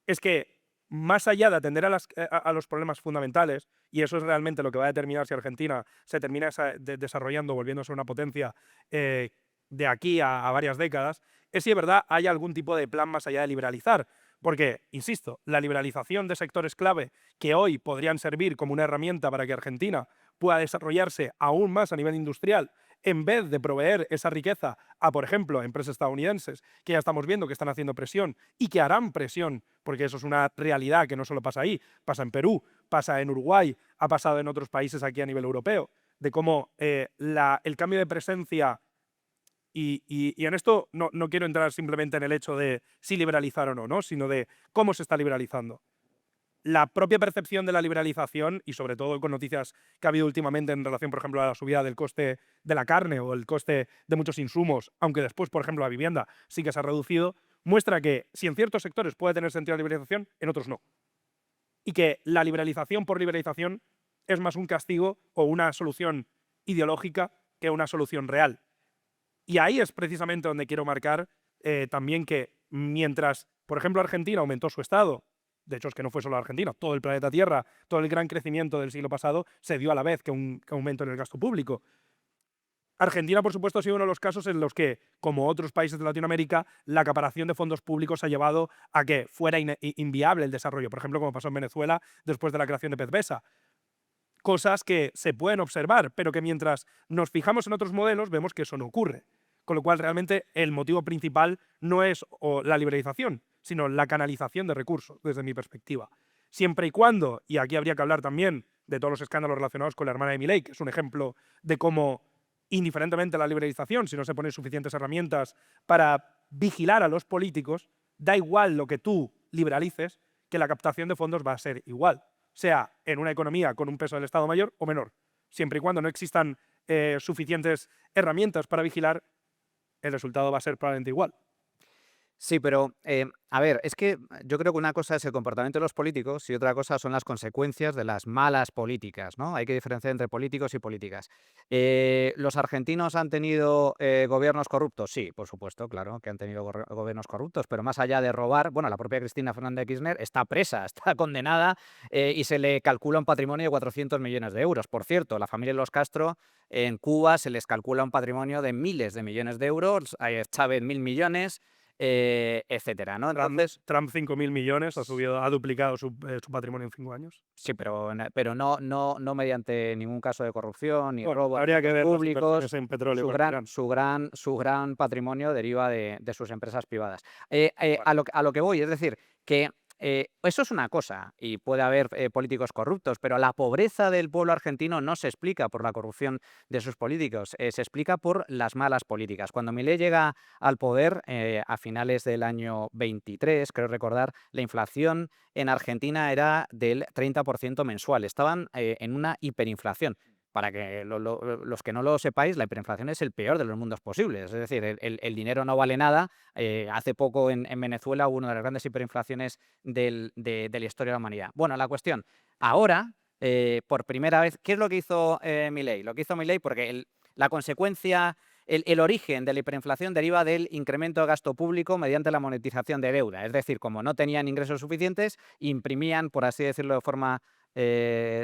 es que más allá de atender a los problemas fundamentales, y eso es realmente lo que va a determinar si Argentina se termina desarrollando, volviéndose una potencia de aquí a varias décadas, es si de verdad hay algún tipo de plan más allá de liberalizar. Porque, insisto, la liberalización de sectores clave que hoy podrían servir como una herramienta para que Argentina pueda desarrollarse aún más a nivel industrial, en vez de proveer esa riqueza a, por ejemplo, empresas estadounidenses, que ya estamos viendo que están haciendo presión y que harán presión, porque eso es una realidad que no solo pasa ahí, pasa en Perú, pasa en Uruguay, ha pasado en otros países aquí a nivel europeo, de cómo el cambio de presencia. Y en esto no quiero entrar simplemente en el hecho de si liberalizar o no, sino de cómo se está liberalizando. La propia percepción de la liberalización, y sobre todo con noticias que ha habido últimamente en relación, por ejemplo, a la subida del coste de la carne o el coste de muchos insumos, aunque después, por ejemplo, la vivienda sí que se ha reducido, muestra que si en ciertos sectores puede tener sentido la liberalización, en otros no. Y que la liberalización por liberalización es más un castigo o una solución ideológica que una solución real. Y ahí es precisamente donde quiero marcar también que mientras, por ejemplo, Argentina aumentó su Estado, de hecho es que no fue solo Argentina, todo el planeta Tierra, todo el gran crecimiento del siglo pasado se dio a la vez que un aumento en el gasto público. Argentina, por supuesto, ha sido uno de los casos en los que, como otros países de Latinoamérica, la acaparación de fondos públicos ha llevado a que fuera inviable el desarrollo, por ejemplo, como pasó en Venezuela después de la creación de PDVSA. Cosas que se pueden observar, pero que mientras nos fijamos en otros modelos vemos que eso no ocurre. Con lo cual, realmente, el motivo principal no es la liberalización, sino la canalización de recursos, desde mi perspectiva. Siempre y cuando, y aquí habría que hablar también de todos los escándalos relacionados con la hermana de Milei, que es un ejemplo de cómo, indiferentemente a la liberalización, si no se ponen suficientes herramientas para vigilar a los políticos, da igual lo que tú liberalices, que la captación de fondos va a ser igual, sea en una economía con un peso del Estado mayor o menor. Siempre y cuando no existan suficientes herramientas para vigilar, el resultado va a ser probablemente igual. Sí, pero a ver, es que yo creo que una cosa es el comportamiento de los políticos y otra cosa son las consecuencias de las malas políticas, ¿no? Hay que diferenciar entre políticos y políticas. ¿Los argentinos han tenido gobiernos corruptos? Sí, por supuesto, claro que han tenido gobiernos corruptos, pero más allá de robar, bueno, la propia Cristina Fernández de Kirchner está presa, está condenada y se le calcula un patrimonio de 400 millones de euros. Por cierto, la familia de los Castro en Cuba se les calcula un patrimonio de miles de millones de euros, a Chávez 1.000 millones, etcétera, ¿no? Entonces, Trump 5.000 millones, ha duplicado su patrimonio en 5 años. sí, pero no mediante ningún caso de corrupción ni Bueno, robo de habría que ver las públicos. inversiones en petróleo. Su gran patrimonio deriva de sus empresas privadas. A lo que voy, es decir, que eso es una cosa y puede haber políticos corruptos, pero la pobreza del pueblo argentino no se explica por la corrupción de sus políticos, se explica por las malas políticas. Cuando Milei llega al poder a finales del año 23, creo recordar, la inflación en Argentina era del 30% mensual. Estaban en una hiperinflación. Para que los que no lo sepáis, la hiperinflación es el peor de los mundos posibles. Es decir, el dinero no vale nada. Hace poco en Venezuela hubo una de las grandes hiperinflaciones de la historia de la humanidad. Bueno, la cuestión, ahora, por primera vez, ¿qué es lo que hizo Milei? Lo que hizo Milei porque la consecuencia, el origen de la hiperinflación deriva del incremento de gasto público mediante la monetización de deuda. Es decir, como no tenían ingresos suficientes, imprimían, por así decirlo de forma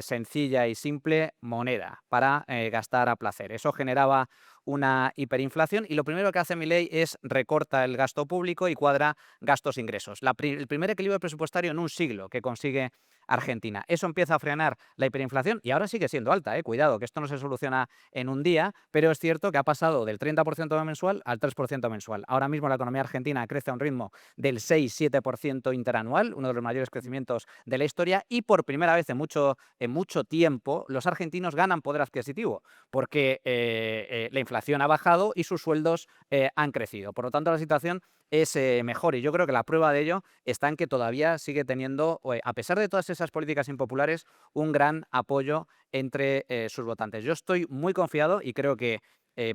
sencilla y simple, moneda para gastar a placer. Eso generaba una hiperinflación y lo primero que hace Milei es recorta el gasto público y cuadra gastos-ingresos. El primer equilibrio presupuestario en un siglo que consigue Argentina. Eso empieza a frenar la hiperinflación y ahora sigue siendo alta, cuidado, que esto no se soluciona en un día, pero es cierto que ha pasado del 30% mensual al 3% mensual. Ahora mismo la economía argentina crece a un ritmo del 6-7% interanual, uno de los mayores crecimientos de la historia, y por primera vez en mucho tiempo los argentinos ganan poder adquisitivo, porque la inflación inflación ha bajado y sus sueldos han crecido. Por lo tanto, la situación es mejor y yo creo que la prueba de ello está en que todavía sigue teniendo, a pesar de todas esas políticas impopulares, un gran apoyo entre sus votantes. Yo estoy muy confiado y creo que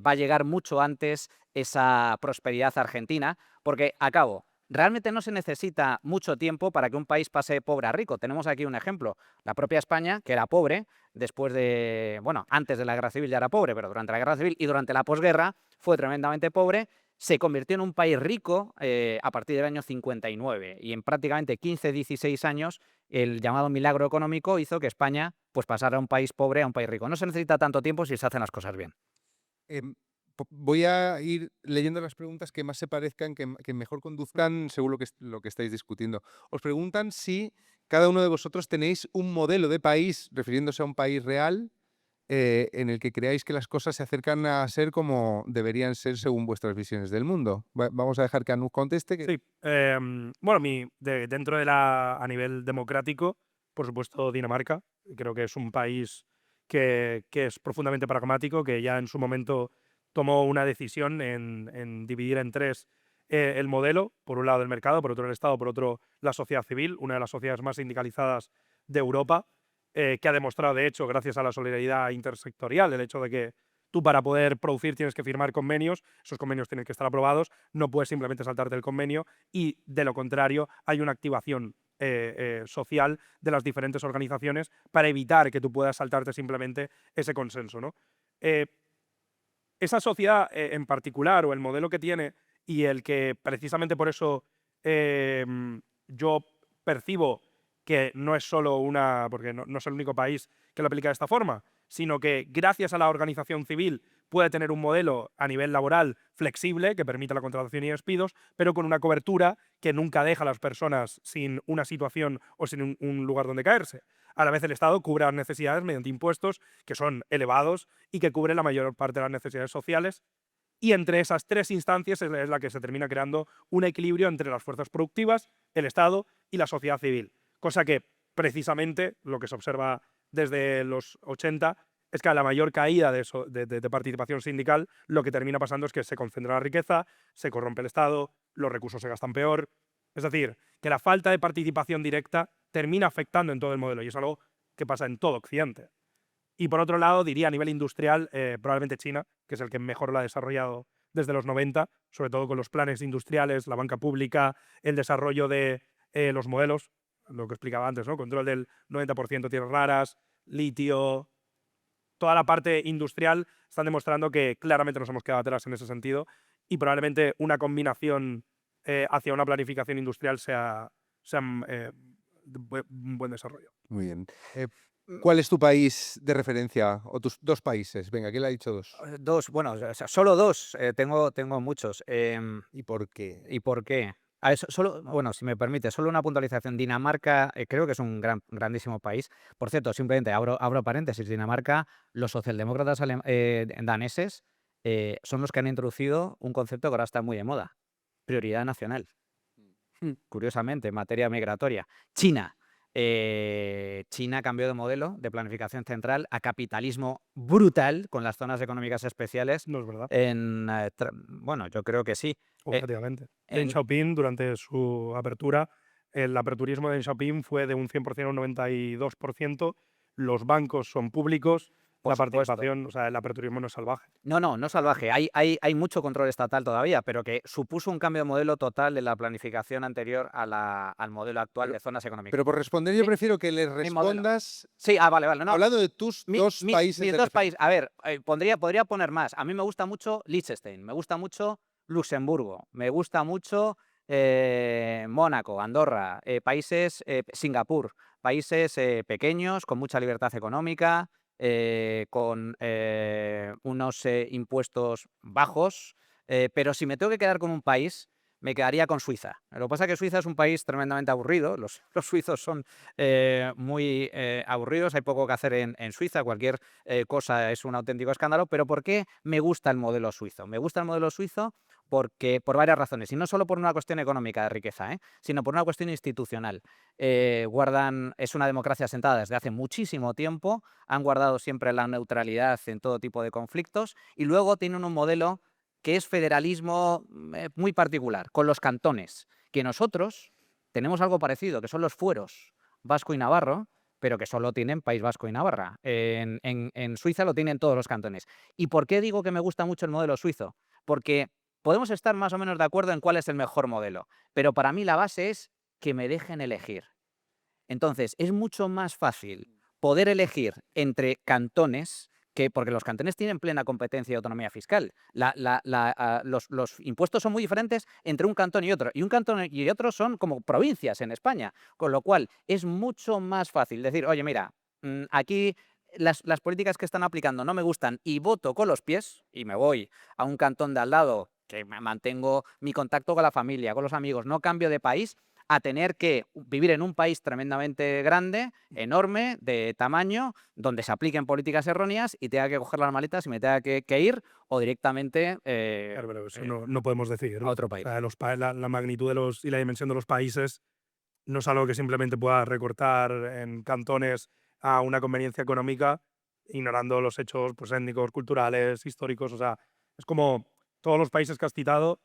va a llegar mucho antes esa prosperidad argentina, porque, realmente no se necesita mucho tiempo para que un país pase pobre a rico. Tenemos aquí un ejemplo, la propia España, que era pobre después de, bueno, antes de la Guerra Civil ya era pobre, pero durante la Guerra Civil y durante la posguerra fue tremendamente pobre, se convirtió en un país rico a partir del año 59 y en prácticamente 15-16 años el llamado milagro económico hizo que España pues pasara a un país pobre a un país rico. No se necesita tanto tiempo si se hacen las cosas bien. Voy a ir leyendo las preguntas que más se parezcan, que mejor conduzcan según lo que estáis discutiendo. Os preguntan si cada uno de vosotros tenéis un modelo de país, refiriéndose a un país real, en el que creáis que las cosas se acercan a ser como deberían ser según vuestras visiones del mundo. Vamos a dejar que Anu conteste. Sí, bueno, dentro a nivel democrático, por supuesto, Dinamarca. Creo que es un país que es profundamente pragmático, que ya en su momento tomó una decisión en dividir en tres el modelo, por un lado el mercado, por otro el Estado, por otro la sociedad civil, una de las sociedades más sindicalizadas de Europa, que ha demostrado, de hecho, gracias a la solidaridad intersectorial, el hecho de que tú para poder producir tienes que firmar convenios, esos convenios tienen que estar aprobados, no puedes simplemente saltarte el convenio y, de lo contrario, hay una activación social de las diferentes organizaciones para evitar que tú puedas saltarte simplemente ese consenso, ¿no? Esa sociedad en particular, o el modelo que tiene, y el que precisamente por eso yo percibo que no es solo porque no es el único país que lo aplica de esta forma, sino que gracias a la organización civil puede tener un modelo a nivel laboral flexible que permita la contratación y despidos, pero con una cobertura que nunca deja a las personas sin una situación o sin un lugar donde caerse. A la vez el Estado cubre las necesidades mediante impuestos que son elevados y que cubren la mayor parte de las necesidades sociales. Y entre esas tres instancias es la que se termina creando un equilibrio entre las fuerzas productivas, el Estado y la sociedad civil. Cosa que precisamente lo que se observa desde los 80 es que a la mayor caída de participación sindical lo que termina pasando es que se concentra la riqueza, se corrompe el Estado, los recursos se gastan peor. Es decir, que la falta de participación directa termina afectando en todo el modelo y es algo que pasa en todo Occidente. Y por otro lado, diría a nivel industrial, probablemente China, que es el que mejor lo ha desarrollado desde los 90, sobre todo con los planes industriales, la banca pública, el desarrollo de los modelos, lo que explicaba antes, ¿no? Control del 90% de tierras raras, litio, toda la parte industrial están demostrando que claramente nos hemos quedado atrás en ese sentido y probablemente una combinación hacia una planificación industrial sea un buen desarrollo. Muy bien. ¿Cuál es tu país de referencia o tus dos países? Venga, ¿quién le ha dicho dos? Dos, bueno, o sea, solo dos, tengo muchos. ¿Y por qué? ¿Y por qué? A eso, bueno, si me permite, solo una puntualización. Dinamarca, creo que es un grandísimo país. Por cierto, simplemente abro paréntesis. Dinamarca, los socialdemócratas daneses son los que han introducido un concepto que ahora está muy de moda: prioridad nacional. Curiosamente, en materia migratoria. China cambió de modelo de planificación central a capitalismo brutal con las zonas económicas especiales. No es verdad. Bueno, yo creo que sí. Objetivamente. Deng Xiaoping, durante su apertura, el aperturismo de Deng Xiaoping fue de un 100% a un 92%. Los bancos son públicos. Por la supuesto. participación, o sea, el aperturismo no es salvaje. No salvaje. Hay mucho control estatal todavía, pero que supuso un cambio de modelo total de la planificación anterior al modelo actual de zonas económicas. Pero por responder, yo prefiero que le respondas. Sí, vale. No. Hablando de tus dos países. Mis dos países. A ver, podría poner más. A mí me gusta mucho Liechtenstein, me gusta mucho Luxemburgo, me gusta mucho Mónaco, Andorra, países, Singapur, países pequeños, con mucha libertad económica, con unos impuestos bajos, pero si me tengo que quedar con un país, me quedaría con Suiza. Lo que pasa es que Suiza es un país tremendamente aburrido. Los suizos son muy aburridos, hay poco que hacer en Suiza, cualquier cosa es un auténtico escándalo. Pero ¿por qué me gusta el modelo suizo? Me gusta el modelo suizo por varias razones, y no solo por una cuestión económica de riqueza, sino por una cuestión institucional. Es una democracia asentada desde hace muchísimo tiempo, han guardado siempre la neutralidad en todo tipo de conflictos, y luego tienen un modelo que es federalismo muy particular, con los cantones, que nosotros tenemos algo parecido, que son los fueros vasco y navarro, pero que solo tienen País Vasco y Navarra. En Suiza lo tienen todos los cantones. ¿Y por qué digo que me gusta mucho el modelo suizo? Porque podemos estar más o menos de acuerdo en cuál es el mejor modelo, pero para mí la base es que me dejen elegir. Entonces, es mucho más fácil poder elegir entre cantones, porque los cantones tienen plena competencia y autonomía fiscal. Los impuestos son muy diferentes entre un cantón y otro, y un cantón y otro son como provincias en España, con lo cual es mucho más fácil decir, oye, mira, aquí las políticas que están aplicando no me gustan y voto con los pies y me voy a un cantón de al lado, que mantengo mi contacto con la familia, con los amigos, no cambio de país, a tener que vivir en un país tremendamente grande, enorme, de tamaño, donde se apliquen políticas erróneas y tenga que coger las maletas y me tenga que ir o directamente Claro, pero eso no podemos decir. a otro país. O sea, la magnitud y la dimensión de los países no es algo que simplemente pueda recortar en cantones a una conveniencia económica, ignorando los hechos pues, étnicos, culturales, históricos. O sea, es como todos los países que has citado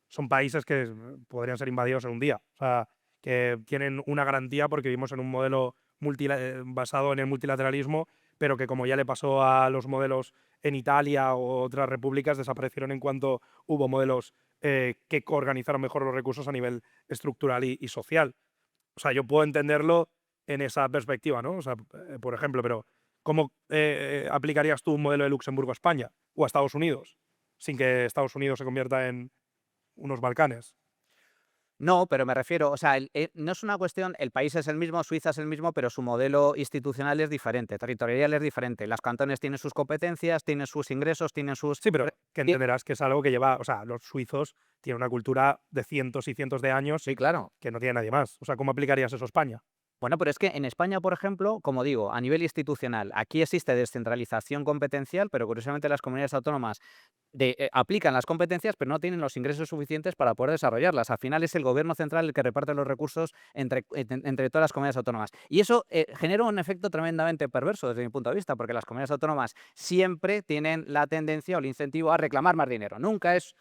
son países que podrían ser invadidos en un día. O sea, que tienen una garantía porque vivimos en un modelo basado en el multilateralismo, pero que como ya le pasó a los modelos en Italia o otras repúblicas, desaparecieron en cuanto hubo modelos que organizaron mejor los recursos a nivel estructural y social. O sea, yo puedo entenderlo en esa perspectiva, ¿no? O sea, por ejemplo, pero ¿cómo aplicarías tú un modelo de Luxemburgo a España o a Estados Unidos sin que Estados Unidos se convierta en unos Balcanes? No, pero me refiero, o sea, no es una cuestión, el país es el mismo, Suiza es el mismo, pero su modelo institucional es diferente, territorial es diferente. Los cantones tienen sus competencias, tienen sus ingresos, tienen sus... Sí, pero que entenderás que es algo que lleva, o sea, los suizos tienen una cultura de cientos y cientos de años Sí, claro. que no tiene nadie más. O sea, ¿cómo aplicarías eso a España? Bueno, pero es que en España, por ejemplo, como digo, a nivel institucional, aquí existe descentralización competencial, pero curiosamente las comunidades autónomas aplican las competencias, pero no tienen los ingresos suficientes para poder desarrollarlas. Al final es el gobierno central el que reparte los recursos entre todas las comunidades autónomas. Y eso genera un efecto tremendamente perverso desde mi punto de vista, porque las comunidades autónomas siempre tienen la tendencia o el incentivo a reclamar más dinero. Nunca es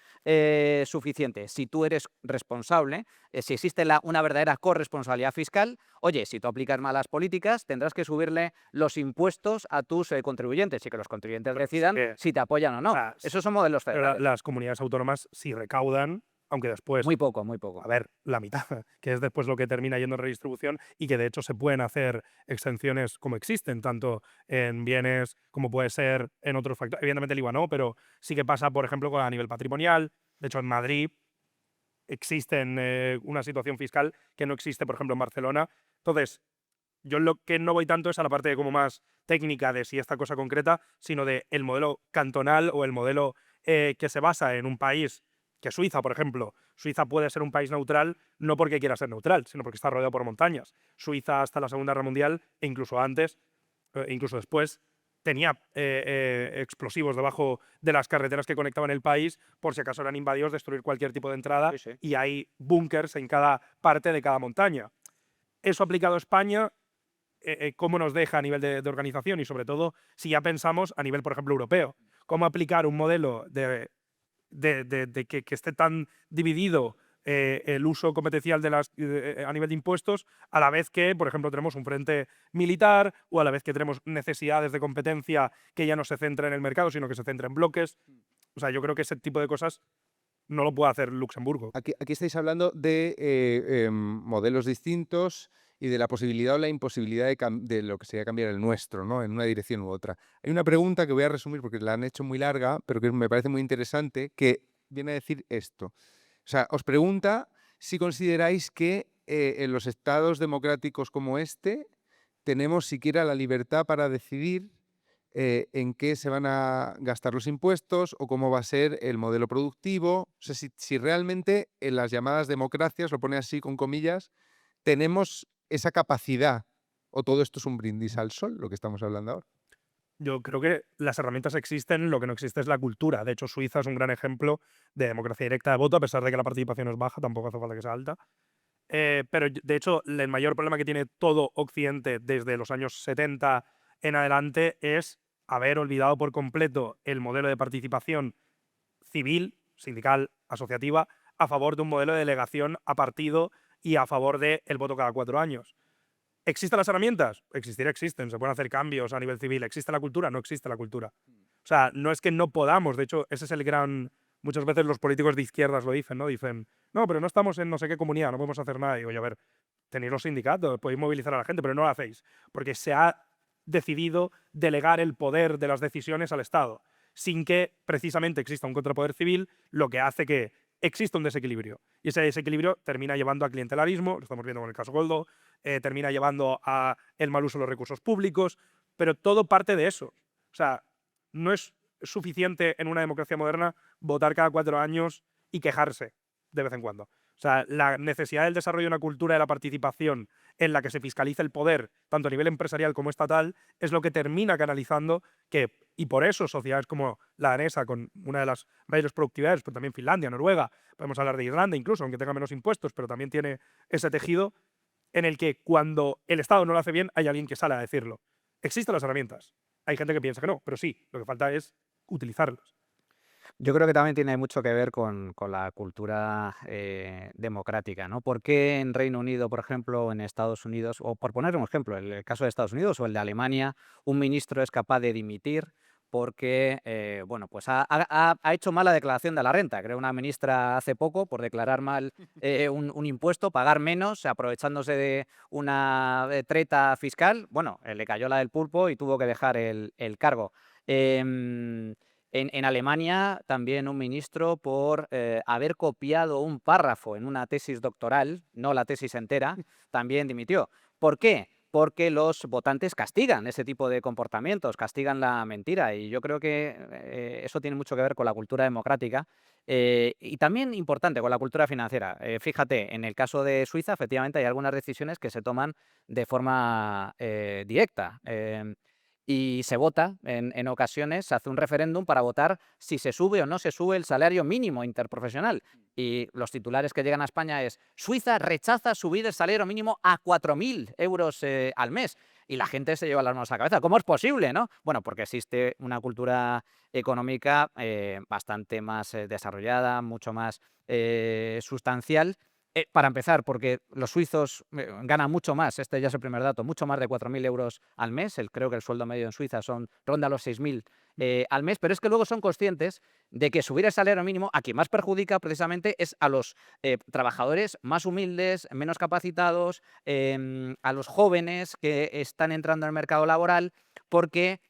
suficiente. Si tú eres responsable, si existe una verdadera corresponsabilidad fiscal, oye, si tú aplicas malas políticas, tendrás que subirle los impuestos a tus contribuyentes y que los contribuyentes decidan si te apoyan o no. Esos son modelos Pero federales. las comunidades autónomas sí recaudan, aunque después, Muy poco, muy poco. a ver, la mitad, que es después lo que termina yendo en redistribución y que de hecho se pueden hacer exenciones como existen, tanto en bienes como puede ser en otros factores. Evidentemente el IVA no, pero sí que pasa, por ejemplo, a nivel patrimonial. De hecho, en Madrid existe una situación fiscal que no existe, por ejemplo, en Barcelona. Entonces, yo lo que no voy tanto es a la parte como más técnica de si esta cosa concreta, sino de el modelo cantonal o el modelo que se basa en un país que Suiza, por ejemplo. Suiza puede ser un país neutral no porque quiera ser neutral, sino porque está rodeado por montañas. Suiza hasta la Segunda Guerra Mundial, e incluso antes, incluso después, tenía explosivos debajo de las carreteras que conectaban el país por si acaso eran invadidos, destruir cualquier tipo de entrada, Sí, sí. y hay búnkers en cada parte de cada montaña. Eso aplicado a España, cómo nos deja a nivel de organización y sobre todo si ya pensamos a nivel, por ejemplo, europeo. Cómo aplicar un modelo de que esté tan dividido el uso competencial a nivel de impuestos, a la vez que, por ejemplo, tenemos un frente militar o a la vez que tenemos necesidades de competencia que ya no se centra en el mercado, sino que se centra en bloques. O sea, yo creo que ese tipo de cosas no lo puede hacer Luxemburgo. Aquí estáis hablando de modelos distintos y de la posibilidad o la imposibilidad de lo que sería cambiar el nuestro, ¿no? En una dirección u otra. Hay una pregunta que voy a resumir porque la han hecho muy larga, pero que me parece muy interesante, que viene a decir esto. O sea, os pregunta si consideráis que en los estados democráticos como este tenemos siquiera la libertad para decidir en qué se van a gastar los impuestos o cómo va a ser el modelo productivo. O sea, si realmente en las llamadas democracias, lo pone así con comillas, tenemos esa capacidad o todo esto es un brindis al sol, lo que estamos hablando ahora. Yo creo que las herramientas existen, lo que no existe es la cultura. De hecho, Suiza es un gran ejemplo de democracia directa de voto, a pesar de que la participación es baja, tampoco hace falta que sea alta. Pero de hecho, el mayor problema que tiene todo Occidente desde los años 70 en adelante es haber olvidado por completo el modelo de participación civil, sindical, asociativa, a favor de un modelo de delegación a partido y a favor del voto cada 4 años. ¿Existen las herramientas? Existir existen, se pueden hacer cambios a nivel civil. ¿Existe la cultura? No existe la cultura. O sea, no es que no podamos, de hecho, ese es el gran... Muchas veces los políticos de izquierdas lo dicen, ¿no? Dicen, no, pero no estamos en no sé qué comunidad, no podemos hacer nada. Y digo, a ver, tenéis los sindicatos, podéis movilizar a la gente, pero no lo hacéis, porque se ha decidido delegar el poder de las decisiones al Estado, sin que precisamente exista un contrapoder civil, lo que hace que exista un desequilibrio. Y ese desequilibrio termina llevando a clientelarismo, lo estamos viendo con el caso Goldo, termina llevando a el mal uso de los recursos públicos, pero todo parte de eso. O sea, no es suficiente en una democracia moderna votar cada 4 años y quejarse de vez en cuando. O sea, la necesidad del desarrollo de una cultura de la participación en la que se fiscaliza el poder, tanto a nivel empresarial como estatal, es lo que termina canalizando que, y por eso sociedades como la danesa, con una de las mayores productividades, pero también Finlandia, Noruega, podemos hablar de Irlanda incluso, aunque tenga menos impuestos, pero también tiene ese tejido en el que cuando el Estado no lo hace bien, hay alguien que sale a decirlo. Existen las herramientas. Hay gente que piensa que no, pero sí, lo que falta es utilizarlas. Yo creo que también tiene mucho que ver con la cultura democrática, ¿no? ¿Por qué en Reino Unido, por ejemplo, o en Estados Unidos, o por poner un ejemplo, el caso de Estados Unidos o el de Alemania, un ministro es capaz de dimitir porque, bueno, pues ha hecho mala declaración de la renta? Creo una ministra hace poco por declarar mal un impuesto, pagar menos, aprovechándose de una treta fiscal. Bueno, le cayó la del pulpo y tuvo que dejar el cargo. Em, en Alemania, también un ministro por haber copiado un párrafo en una tesis doctoral, no la tesis entera, también dimitió. ¿Por qué? Porque los votantes castigan ese tipo de comportamientos, castigan la mentira. Y yo creo que eso tiene mucho que ver con la cultura democrática y también importante con la cultura financiera. Fíjate, en el caso de Suiza, efectivamente hay algunas decisiones que se toman de forma directa. Y se vota en ocasiones, se hace un referéndum para votar si se sube o no se sube el salario mínimo interprofesional. Y los titulares que llegan a España es: Suiza rechaza subir el salario mínimo a 4.000 euros al mes. Y la gente se lleva las manos a la cabeza. ¿Cómo es posible, no? Bueno, porque existe una cultura económica bastante más desarrollada, mucho más sustancial. Para empezar, porque los suizos ganan mucho más, este ya es el primer dato, mucho más de 4.000 euros al mes. Creo que el sueldo medio en Suiza ronda los 6.000 al mes, pero es que luego son conscientes de que subir el salario mínimo a quien más perjudica precisamente es a los trabajadores más humildes, menos capacitados, a los jóvenes que están entrando en el mercado laboral, porque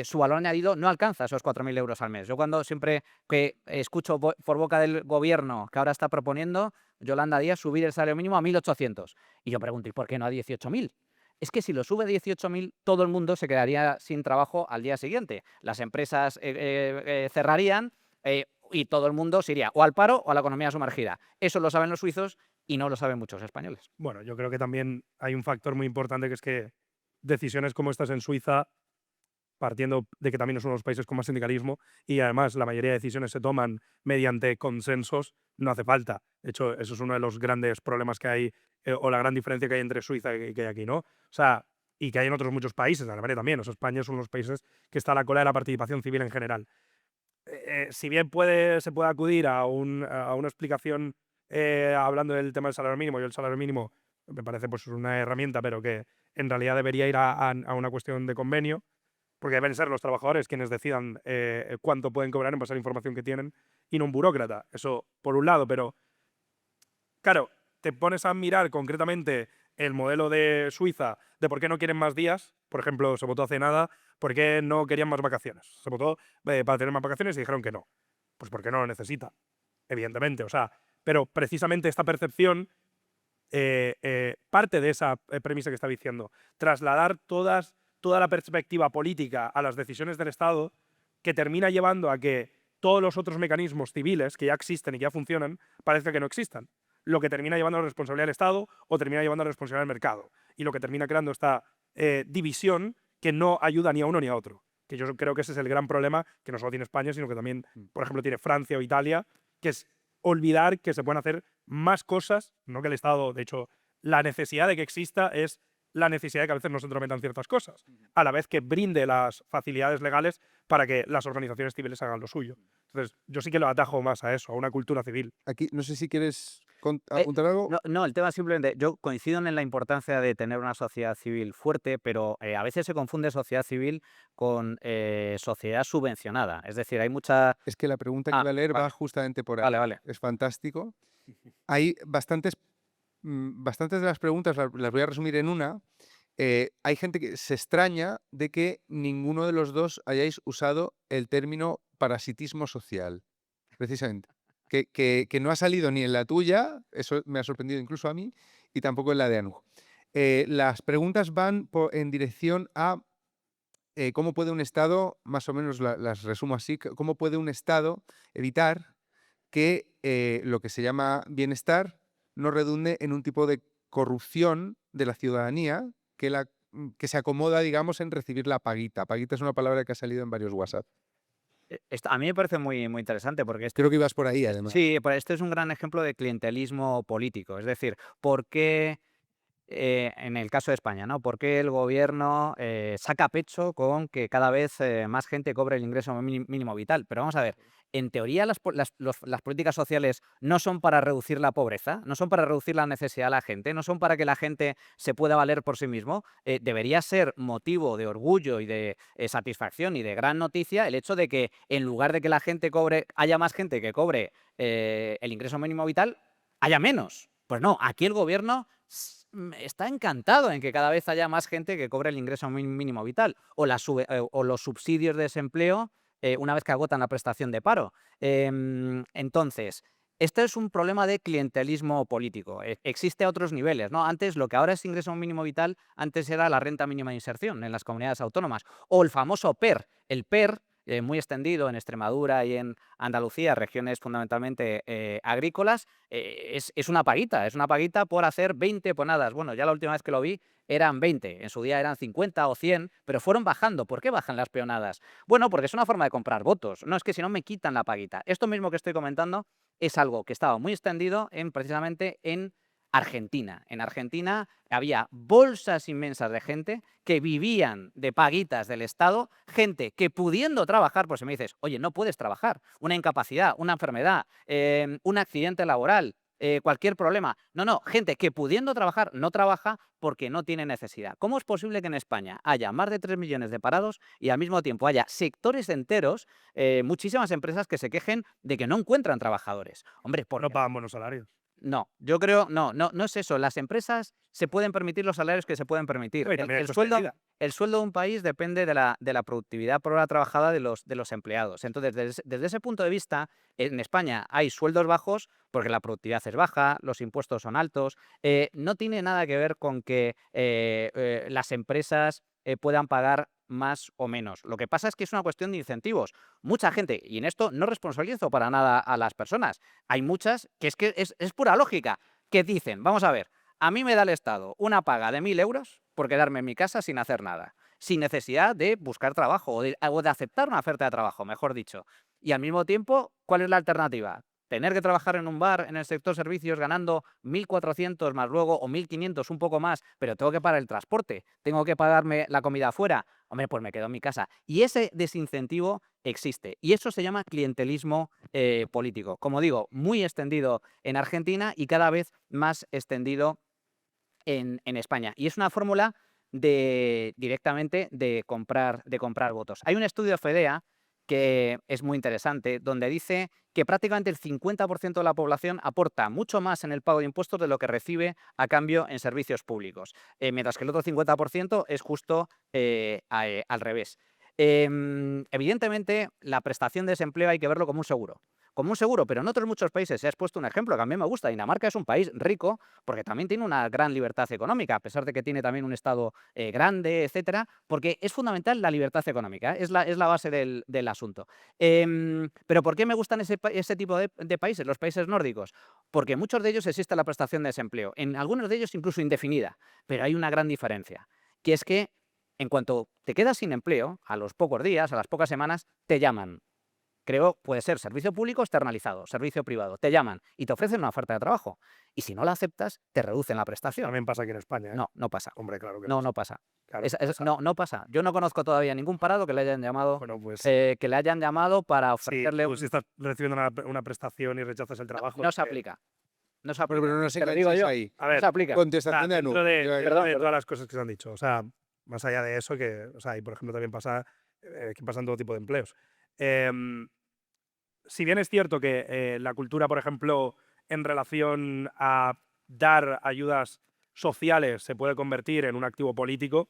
su valor añadido no alcanza esos 4.000 euros al mes. Yo cuando siempre que escucho por boca del gobierno que ahora está proponiendo Yolanda Díaz subir el salario mínimo a 1.800. Y yo pregunto, ¿y por qué no a 18.000? Es que si lo sube a 18.000, todo el mundo se quedaría sin trabajo al día siguiente. Las empresas cerrarían y todo el mundo se iría o al paro o a la economía sumergida. Eso lo saben los suizos y no lo saben muchos españoles. Bueno, yo creo que también hay un factor muy importante, que es que decisiones como estas en Suiza, partiendo de que también son los países con más sindicalismo y además la mayoría de decisiones se toman mediante consensos, no hace falta. De hecho, eso es uno de los grandes problemas que hay o la gran diferencia que hay entre Suiza y que hay aquí, ¿no? O sea, y que hay en otros muchos países, Alemania también. O sea, España es uno de los países que está a la cola de la participación civil en general. Si bien se puede acudir a una explicación hablando del tema del salario mínimo, y el salario mínimo me parece pues una herramienta, pero que en realidad debería ir a una cuestión de convenio, porque deben ser los trabajadores quienes decidan cuánto pueden cobrar en base a la información que tienen y no un burócrata. Eso por un lado, pero claro, te pones a mirar concretamente el modelo de Suiza de por qué no quieren más días. Por ejemplo, se votó hace nada, por qué no querían más vacaciones. Se votó para tener más vacaciones y dijeron que no. Pues porque no lo necesita, evidentemente. O sea, pero precisamente esta percepción parte de esa premisa que estaba diciendo. Trasladar toda la perspectiva política a las decisiones del Estado, que termina llevando a que todos los otros mecanismos civiles que ya existen y que ya funcionan parece que no existan. Lo que termina llevando a la responsabilidad del Estado o termina llevando a la responsabilidad del mercado. Y lo que termina creando esta división que no ayuda ni a uno ni a otro. Que yo creo que ese es el gran problema que no solo tiene España, sino que también, por ejemplo, tiene Francia o Italia, que es olvidar que se pueden hacer más cosas, no que el Estado, de hecho, la necesidad de que exista es la necesidad de que a veces no se entrometan ciertas cosas, a la vez que brinde las facilidades legales para que las organizaciones civiles hagan lo suyo. Entonces, yo sí que lo atajo más a eso, a una cultura civil. Aquí, no sé si quieres apuntar algo. No, el tema simplemente, yo coincido en la importancia de tener una sociedad civil fuerte, pero a veces se confunde sociedad civil con sociedad subvencionada. Es decir, hay mucha... Es que la pregunta que iba a leer va justamente por ahí. Vale. Es fantástico. Hay bastantes de las preguntas, las voy a resumir en una. Hay gente que se extraña de que ninguno de los dos hayáis usado el término parasitismo social, precisamente. Que no ha salido ni en la tuya, eso me ha sorprendido incluso a mí, y tampoco en la de Anu. Las preguntas van en dirección a cómo puede un Estado, más o menos las resumo así, cómo puede un Estado evitar que lo que se llama bienestar no redunde en un tipo de corrupción de la ciudadanía que se acomoda, digamos, en recibir la paguita. Paguita es una palabra que ha salido en varios WhatsApp. A mí me parece muy, muy interesante porque Creo que ibas por ahí, además. sí, pero este es un gran ejemplo de clientelismo político. Es decir, ¿por qué, en el caso de España, ¿no? ¿Por qué el gobierno saca pecho con que cada vez más gente cobre el ingreso mínimo vital? Pero vamos a ver, en teoría las políticas sociales no son para reducir la pobreza, no son para reducir la necesidad de la gente, no son para que la gente se pueda valer por sí mismo. Debería ser motivo de orgullo y de satisfacción y de gran noticia el hecho de que en lugar de que la gente cobre, haya más gente que cobre el ingreso mínimo vital, haya menos. Pues no, aquí el gobierno está encantado en que cada vez haya más gente que cobre el ingreso mínimo vital o los subsidios de desempleo una vez que agotan la prestación de paro. Entonces, este es un problema de clientelismo político. Existe a otros niveles, ¿no? Antes, lo que ahora es ingreso mínimo vital, antes era la renta mínima de inserción en las comunidades autónomas o el famoso PER. El PER, muy extendido en Extremadura y en Andalucía, regiones fundamentalmente agrícolas, es una paguita por hacer 20 ponadas. Bueno, ya la última vez que lo vi eran 20, en su día eran 50 o 100, pero fueron bajando. ¿Por qué bajan las peonadas? Bueno, porque es una forma de comprar votos. No, es que si no me quitan la paguita. Esto mismo que estoy comentando es algo que estaba muy extendido precisamente en Argentina. En Argentina había bolsas inmensas de gente que vivían de paguitas del Estado, gente que pudiendo trabajar, pues si me dices, oye, no puedes trabajar, una incapacidad, una enfermedad, un accidente laboral, cualquier problema. No, gente que pudiendo trabajar no trabaja porque no tiene necesidad. ¿Cómo es posible que en España haya más de 3 millones de parados y al mismo tiempo haya sectores enteros, muchísimas empresas que se quejen de que no encuentran trabajadores? Hombre, No pagan buenos salarios. no, yo creo, no es eso. Las empresas se pueden permitir los salarios que se pueden permitir. Y también el coste de vida. El sueldo de un país depende de la productividad por hora trabajada de los empleados. Entonces, desde ese punto de vista, en España hay sueldos bajos porque la productividad es baja, los impuestos son altos. No tiene nada que ver con que las empresas puedan pagar más o menos. Lo que pasa es que es una cuestión de incentivos. Mucha gente, y en esto no responsabilizo para nada a las personas, hay muchas que es pura lógica, que dicen, vamos a ver, a mí me da el Estado una paga de 1.000 euros por quedarme en mi casa sin hacer nada, sin necesidad de buscar trabajo o de aceptar una oferta de trabajo, mejor dicho. Y al mismo tiempo, ¿cuál es la alternativa? Tener que trabajar en un bar en el sector servicios ganando 1.400 más luego o 1.500, un poco más, pero tengo que pagar el transporte, tengo que pagarme la comida afuera. Hombre, pues me quedo en mi casa. Y ese desincentivo existe. Y eso se llama clientelismo político. Como digo, muy extendido en Argentina y cada vez más extendido en España. Y es una fórmula directamente de comprar votos. Hay un estudio FEDEA que es muy interesante, donde dice que prácticamente el 50% de la población aporta mucho más en el pago de impuestos de lo que recibe a cambio en servicios públicos, mientras que el otro 50% es justo al revés. Evidentemente, la prestación de desempleo hay que verlo como un seguro, pero en otros muchos países, se has puesto un ejemplo que a mí me gusta. Dinamarca es un país rico porque también tiene una gran libertad económica, a pesar de que tiene también un Estado grande, etcétera, porque es fundamental la libertad económica, es la base del asunto. Pero ¿por qué me gustan ese tipo de países, los países nórdicos? Porque en muchos de ellos existe la prestación de desempleo, en algunos de ellos incluso indefinida, pero hay una gran diferencia, que es que En cuanto te quedas sin empleo, a los pocos días, a las pocas semanas, te llaman. Creo, puede ser servicio público externalizado, servicio privado. Te llaman y te ofrecen una oferta de trabajo. Y si no la aceptas, te reducen la prestación. También pasa aquí en España, ¿eh? No, no pasa. Hombre, claro que No, pasa. no pasa. Claro que pasa. No, no pasa. Yo no conozco todavía ningún parado que le hayan llamado, Bueno, pues que le hayan llamado para sí, ofrecerle tú si estás recibiendo una prestación y rechazas el trabajo. no se aplica. No se aplica. Pero no se Te lo digo yo. ahí. A No ver, se aplica. Contestación de dentro Anup. de todas las cosas que se han dicho. O sea, más allá de eso, o sea, y por ejemplo también pasa que pasan todo tipo de empleos. Si bien es cierto que la cultura, por ejemplo, en relación a dar ayudas sociales se puede convertir en un activo político,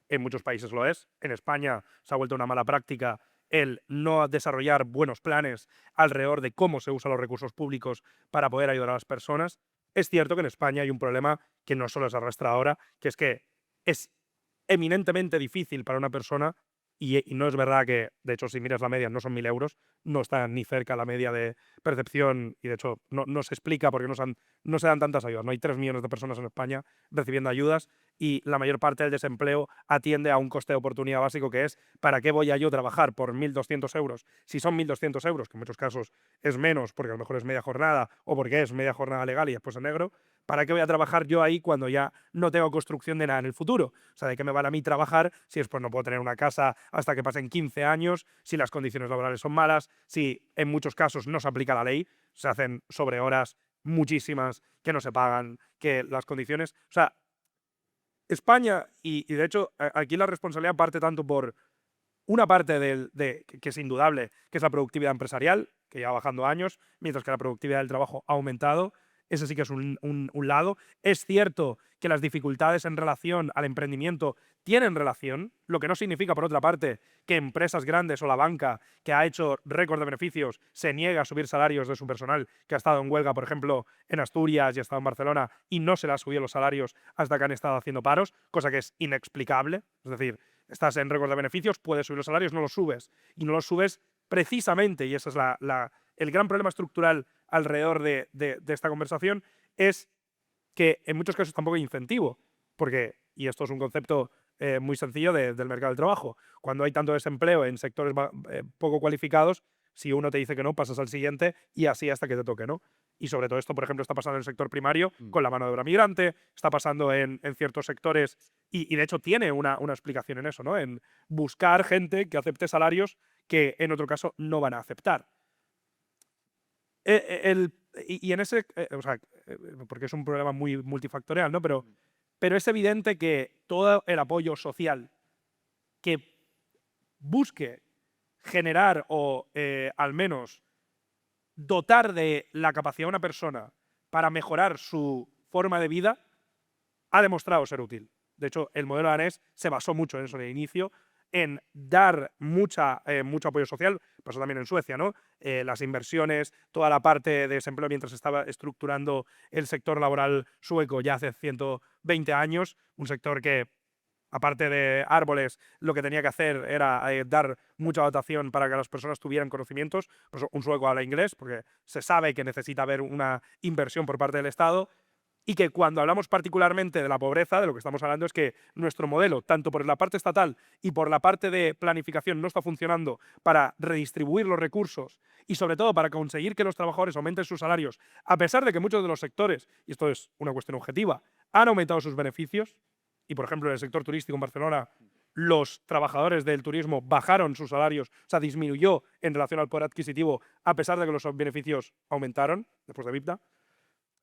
en muchos países lo es. En España se ha vuelto una mala práctica el no desarrollar buenos planes alrededor de cómo se usan los recursos públicos para poder ayudar a las personas. Es cierto que en España hay un problema que no solo se arrastra ahora, que es eminentemente difícil para una persona, y no es verdad que, de hecho, si miras la media, no son 1.000 euros, no está ni cerca la media de percepción, y de hecho no se explica porque no se dan tantas ayudas. No hay 3 millones de personas en España recibiendo ayudas, y la mayor parte del desempleo atiende a un coste de oportunidad básico, que es ¿para qué voy a yo trabajar por 1.200 euros? Si son 1.200 euros, que en muchos casos es menos porque a lo mejor es media jornada o porque es media jornada legal y después en negro, ¿para qué voy a trabajar yo ahí cuando ya no tengo construcción de nada en el futuro? O sea, ¿de qué me vale a mí trabajar si después no puedo tener una casa hasta que pasen 15 años, si las condiciones laborales son malas, si en muchos casos no se aplica la ley, se hacen sobrehoras muchísimas que no se pagan, que las condiciones... O sea, España, y de hecho aquí la responsabilidad parte tanto por una parte que es indudable, que es la productividad empresarial, que ya va bajando años, mientras que la productividad del trabajo ha aumentado. Ese sí que es un lado. Es cierto que las dificultades en relación al emprendimiento tienen relación, lo que no significa, por otra parte, que empresas grandes o la banca, que ha hecho récord de beneficios, se niega a subir salarios de su personal, que ha estado en huelga, por ejemplo, en Asturias y ha estado en Barcelona, y no se le ha subido los salarios hasta que han estado haciendo paros, cosa que es inexplicable. Es decir, estás en récord de beneficios, puedes subir los salarios, no los subes. Y no los subes precisamente, y ese es el gran problema estructural alrededor de esta conversación, es que en muchos casos tampoco hay incentivo. Porque, y esto es un concepto muy sencillo del mercado del trabajo, cuando hay tanto desempleo en sectores poco cualificados, si uno te dice que no, pasas al siguiente y así hasta que te toque, ¿no? Y sobre todo esto, por ejemplo, está pasando en el sector primario con la mano de obra migrante, está pasando en ciertos sectores y de hecho tiene una explicación en eso, ¿no? En buscar gente que acepte salarios que en otro caso no van a aceptar. Y en ese, o sea, porque es un problema muy multifactorial, ¿no? Pero es evidente que todo el apoyo social que busque generar o al menos dotar de la capacidad a una persona para mejorar su forma de vida ha demostrado ser útil. De hecho, el modelo danés se basó mucho en eso de inicio, en dar mucho apoyo social. Pasó también en Suecia, ¿no? Las inversiones, toda la parte de desempleo mientras se estaba estructurando el sector laboral sueco ya hace 120 años, un sector que, aparte de árboles, lo que tenía que hacer era dar mucha dotación para que las personas tuvieran conocimientos. Pues un sueco habla inglés porque se sabe que necesita haber una inversión por parte del Estado. Y que cuando hablamos particularmente de la pobreza, de lo que estamos hablando es que nuestro modelo, tanto por la parte estatal y por la parte de planificación, no está funcionando para redistribuir los recursos y sobre todo para conseguir que los trabajadores aumenten sus salarios, a pesar de que muchos de los sectores, y esto es una cuestión objetiva, han aumentado sus beneficios. Y, por ejemplo, en el sector turístico en Barcelona, los trabajadores del turismo bajaron sus salarios, o sea, disminuyó en relación al poder adquisitivo, a pesar de que los beneficios aumentaron después de EBITDA.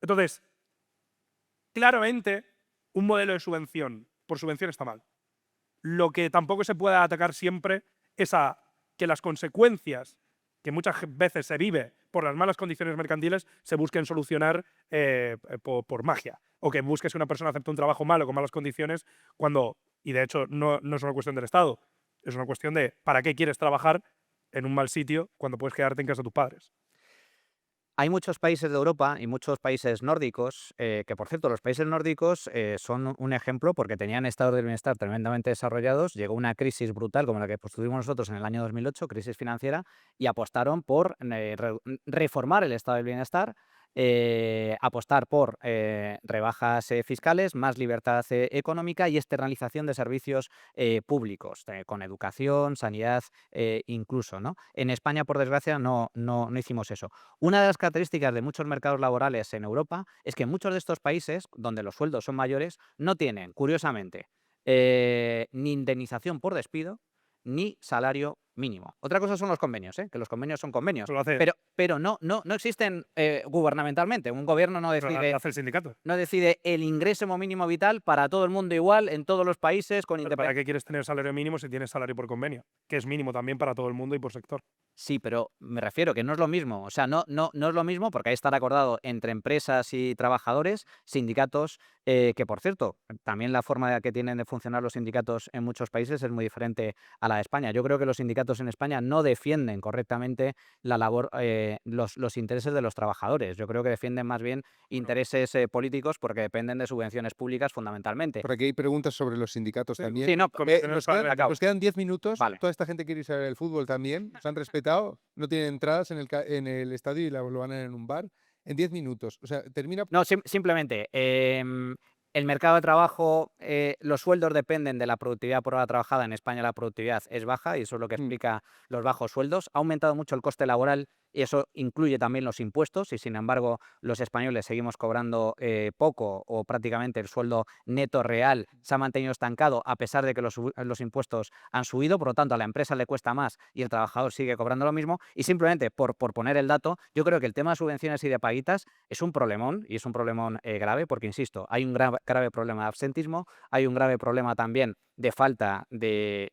Entonces, claramente, un modelo de subvención por subvención está mal. Lo que tampoco se puede atacar siempre es a que las consecuencias que muchas veces se vive por las malas condiciones mercantiles se busquen solucionar por magia. O que busques que una persona acepte un trabajo malo con malas condiciones cuando, y de hecho no es una cuestión del Estado, es una cuestión de ¿para qué quieres trabajar en un mal sitio cuando puedes quedarte en casa de tus padres? Hay muchos países de Europa y muchos países nórdicos, que por cierto, los países nórdicos son un ejemplo porque tenían estados de bienestar tremendamente desarrollados, llegó una crisis brutal como la que tuvimos nosotros en el año 2008, crisis financiera, y apostaron por reformar el estado del bienestar apostar por rebajas fiscales, más libertad económica y externalización de servicios públicos, con educación, sanidad incluso, ¿no? En España, por desgracia, no hicimos eso. Una de las características de muchos mercados laborales en Europa es que muchos de estos países, donde los sueldos son mayores, no tienen, curiosamente, ni indemnización por despido, ni salario mínimo. Otra cosa son los convenios, que los convenios son convenios, Eso lo hace, pero no existen gubernamentalmente. Un gobierno no pero lo decide, hace el sindicato. no decide el ingreso mínimo vital para todo el mundo igual, en todos los países, con Pero ¿para independencia. qué quieres tener salario mínimo si tienes salario por convenio? Que es mínimo también para todo el mundo y por sector. Sí, pero me refiero que no es lo mismo. O sea, no es lo mismo porque ahí estará acordado entre empresas y trabajadores, sindicatos, que por cierto, también la forma que tienen de funcionar los sindicatos en muchos países es muy diferente a la de España. Yo creo que los sindicatos en España no defienden correctamente la labor, los intereses de los trabajadores. Yo creo que defienden más bien intereses políticos porque dependen de subvenciones públicas fundamentalmente. Por aquí hay preguntas sobre los sindicatos también. Sí, no, Comisiones para- Nos quedan 10 minutos. Vale. Toda esta gente quiere ir a ver el fútbol también. Nos han respetado. No tienen entradas en el estadio y lo van a en un bar. En 10 minutos. O sea, termina. No, simplemente, el mercado de trabajo, los sueldos dependen de la productividad por hora trabajada. En España la productividad es baja y eso es lo que explica los bajos sueldos. Ha aumentado mucho el coste laboral y eso incluye también los impuestos y, sin embargo, los españoles seguimos cobrando poco o prácticamente el sueldo neto real se ha mantenido estancado a pesar de que los impuestos han subido. Por lo tanto, a la empresa le cuesta más y el trabajador sigue cobrando lo mismo. Y simplemente, por poner el dato, yo creo que el tema de subvenciones y de paguitas es un problemón y es un problemón grave porque, insisto, hay un grave problema de absentismo, hay un grave problema también de falta de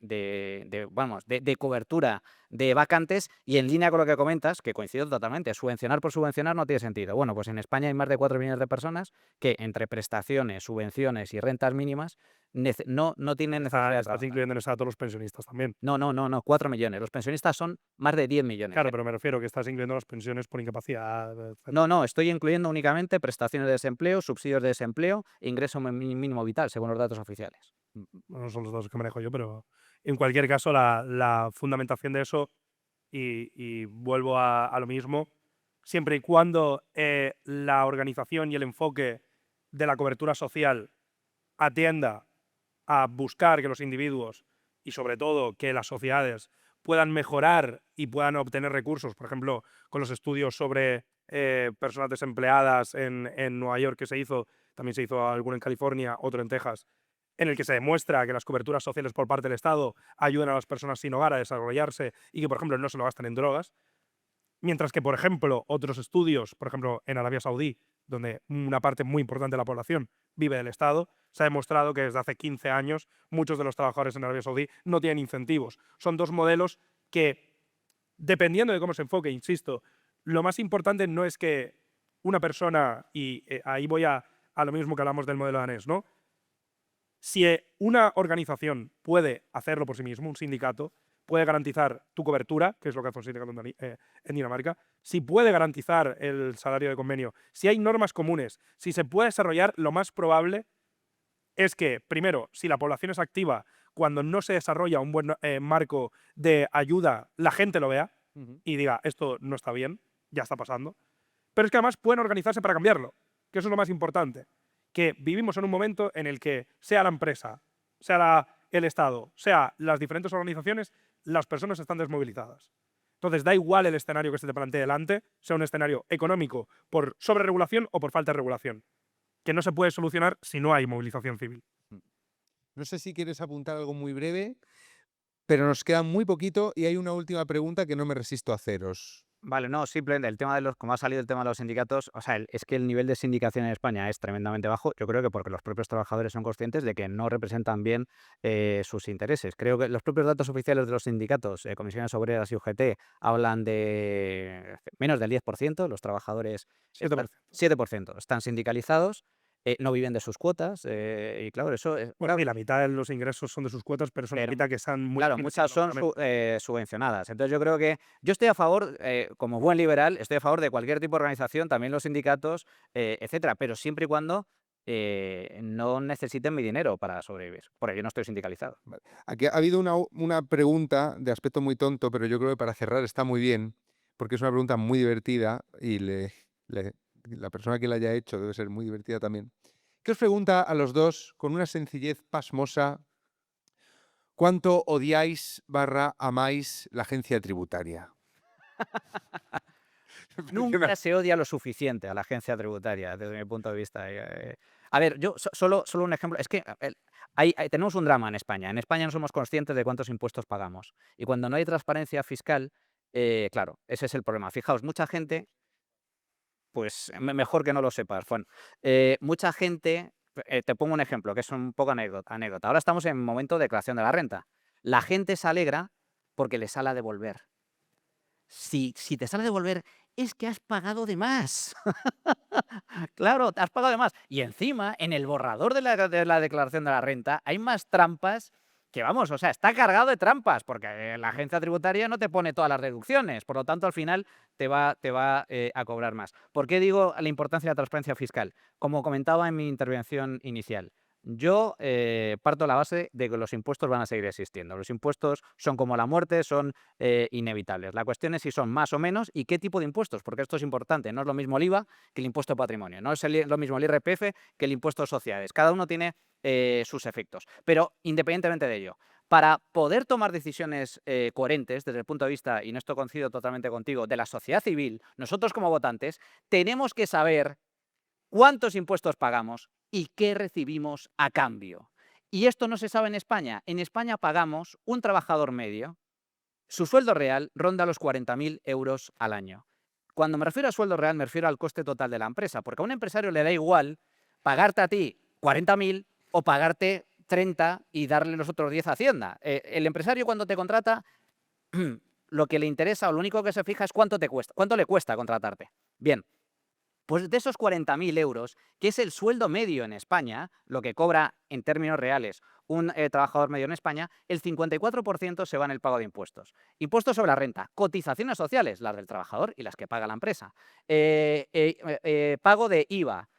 cobertura de vacantes y en línea con lo que comentas, que coincido totalmente, subvencionar por subvencionar no tiene sentido. Bueno, pues en España hay más de 4 millones de personas que entre prestaciones, subvenciones y rentas mínimas no tienen necesidad de Estás trabajar. incluyendo en eso a todos los pensionistas también. No, 4 millones. Los pensionistas son más de 10 millones. Claro, pero me refiero que estás incluyendo las pensiones por incapacidad. Etcétera. No, estoy incluyendo únicamente prestaciones de desempleo, subsidios de desempleo e ingreso mínimo vital, según los datos oficiales. No son los datos que manejo yo, pero en cualquier caso la fundamentación de eso, y vuelvo a lo mismo, siempre y cuando la organización y el enfoque de la cobertura social atienda a buscar que los individuos y sobre todo que las sociedades puedan mejorar y puedan obtener recursos, por ejemplo, con los estudios sobre personas desempleadas en Nueva York que se hizo, también se hizo alguno en California, otro en Texas, en el que se demuestra que las coberturas sociales por parte del Estado ayudan a las personas sin hogar a desarrollarse y que, por ejemplo, no se lo gastan en drogas. Mientras que, por ejemplo, otros estudios, por ejemplo, en Arabia Saudí, donde una parte muy importante de la población vive del Estado, se ha demostrado que desde hace 15 años muchos de los trabajadores en Arabia Saudí no tienen incentivos. Son dos modelos que, dependiendo de cómo se enfoque, insisto, lo más importante no es que una persona, y ahí voy a lo mismo que hablamos del modelo danés, ¿no? Si una organización puede hacerlo por sí mismo, un sindicato, puede garantizar tu cobertura, que es lo que hace un sindicato en Dinamarca, si puede garantizar el salario de convenio, si hay normas comunes, si se puede desarrollar, lo más probable es que, primero, si la población es activa, cuando no se desarrolla un buen marco de ayuda, la gente lo vea y diga, esto no está bien, ya está pasando. Pero es que además pueden organizarse para cambiarlo, que eso es lo más importante. Que vivimos en un momento en el que sea la empresa, sea el Estado, sea las diferentes organizaciones, las personas están desmovilizadas. Entonces, da igual el escenario que se te plantee delante, sea un escenario económico por sobreregulación o por falta de regulación, que no se puede solucionar si no hay movilización civil. No sé si quieres apuntar algo muy breve, pero nos queda muy poquito y hay una última pregunta que no me resisto a haceros. Vale, no, simplemente el tema de como ha salido el tema de los sindicatos, o sea, es que el nivel de sindicación en España es tremendamente bajo. Yo creo que porque los propios trabajadores son conscientes de que no representan bien sus intereses. Creo que los propios datos oficiales de los sindicatos, Comisiones Obreras y UGT, hablan de menos del 10%, los trabajadores 7% están sindicalizados, no viven de sus cuotas y claro, eso es... Bueno, y la mitad de los ingresos son de sus cuotas, pero es una mitad que están muy... Claro, muchas son subvencionadas. Entonces yo creo que yo estoy a favor, como buen liberal, estoy a favor de cualquier tipo de organización, también los sindicatos, etcétera, pero siempre y cuando no necesiten mi dinero para sobrevivir, porque yo no estoy sindicalizado. Aquí ha habido una pregunta de aspecto muy tonto, pero yo creo que para cerrar está muy bien, porque es una pregunta muy divertida y la persona que la haya hecho debe ser muy divertida también, que os pregunta a los dos con una sencillez pasmosa ¿cuánto odiáis / amáis la agencia tributaria? Me parece Nunca una- se odia lo suficiente a la agencia tributaria, desde mi punto de vista. A ver, yo solo un ejemplo. Es que tenemos un drama en España. En España no somos conscientes de cuántos impuestos pagamos. Y cuando no hay transparencia fiscal, claro, ese es el problema. Fijaos, mucha gente, pues mejor que no lo sepas, Juan. Mucha gente, te pongo un ejemplo, que es un poco anécdota. Ahora estamos en momento de declaración de la renta. La gente se alegra porque le sale a devolver. Si te sale a devolver, es que has pagado de más. Claro, te has pagado de más. Y encima, en el borrador de la declaración de la renta, hay más trampas que, vamos, o sea, está cargado de trampas, porque la agencia tributaria no te pone todas las reducciones, por lo tanto, al final te va a cobrar más. ¿Por qué digo la importancia de la transparencia fiscal? Como comentaba en mi intervención inicial, yo parto de la base de que los impuestos van a seguir existiendo. Los impuestos son como la muerte, son inevitables. La cuestión es si son más o menos y qué tipo de impuestos, porque esto es importante. No es lo mismo el IVA que el impuesto de patrimonio, no es lo mismo el IRPF que el impuesto de sociedades. Cada uno tiene sus efectos. Pero independientemente de ello, para poder tomar decisiones coherentes desde el punto de vista, y en esto coincido totalmente contigo, de la sociedad civil, nosotros como votantes tenemos que saber cuántos impuestos pagamos y qué recibimos a cambio. Y esto no se sabe en España. En España pagamos un trabajador medio, su sueldo real ronda los 40.000 euros al año. Cuando me refiero a sueldo real, me refiero al coste total de la empresa, porque a un empresario le da igual pagarte a ti 40.000 o pagarte 30 y darle los otros 10 a Hacienda. El empresario cuando te contrata, lo que le interesa o lo único que se fija es cuánto le cuesta contratarte. Bien, pues de esos 40.000 euros, que es el sueldo medio en España, lo que cobra en términos reales un trabajador medio en España, el 54% se va en el pago de impuestos. Impuestos sobre la renta, cotizaciones sociales, las del trabajador y las que paga la empresa, pago de IVA,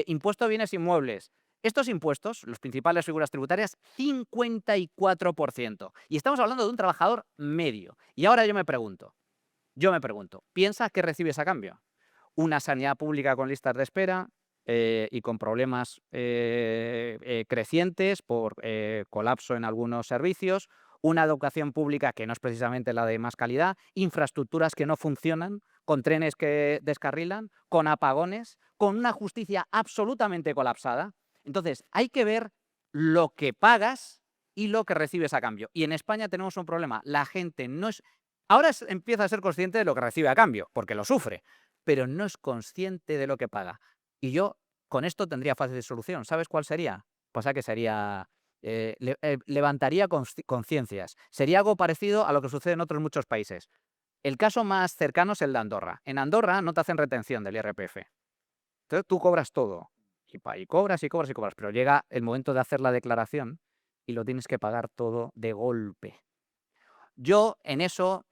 impuesto a bienes inmuebles. Estos impuestos, las principales figuras tributarias, 54%. Y estamos hablando de un trabajador medio. Y ahora yo me pregunto, ¿piensa que recibes a cambio? Una sanidad pública con listas de espera y con problemas crecientes por colapso en algunos servicios, una educación pública que no es precisamente la de más calidad, infraestructuras que no funcionan, con trenes que descarrilan, con apagones, con una justicia absolutamente colapsada. Entonces, hay que ver lo que pagas y lo que recibes a cambio. Y en España tenemos un problema. La gente no es... Ahora empieza a ser consciente de lo que recibe a cambio, porque lo sufre, pero no es consciente de lo que paga. Y yo con esto tendría fácil de solución. ¿Sabes cuál sería? Pues que sería, levantaría conciencias. Sería algo parecido a lo que sucede en otros muchos países. El caso más cercano es el de Andorra. En Andorra no te hacen retención del IRPF. Entonces tú cobras todo. Y cobras y cobras y cobras. Pero llega el momento de hacer la declaración y lo tienes que pagar todo de golpe. Yo en eso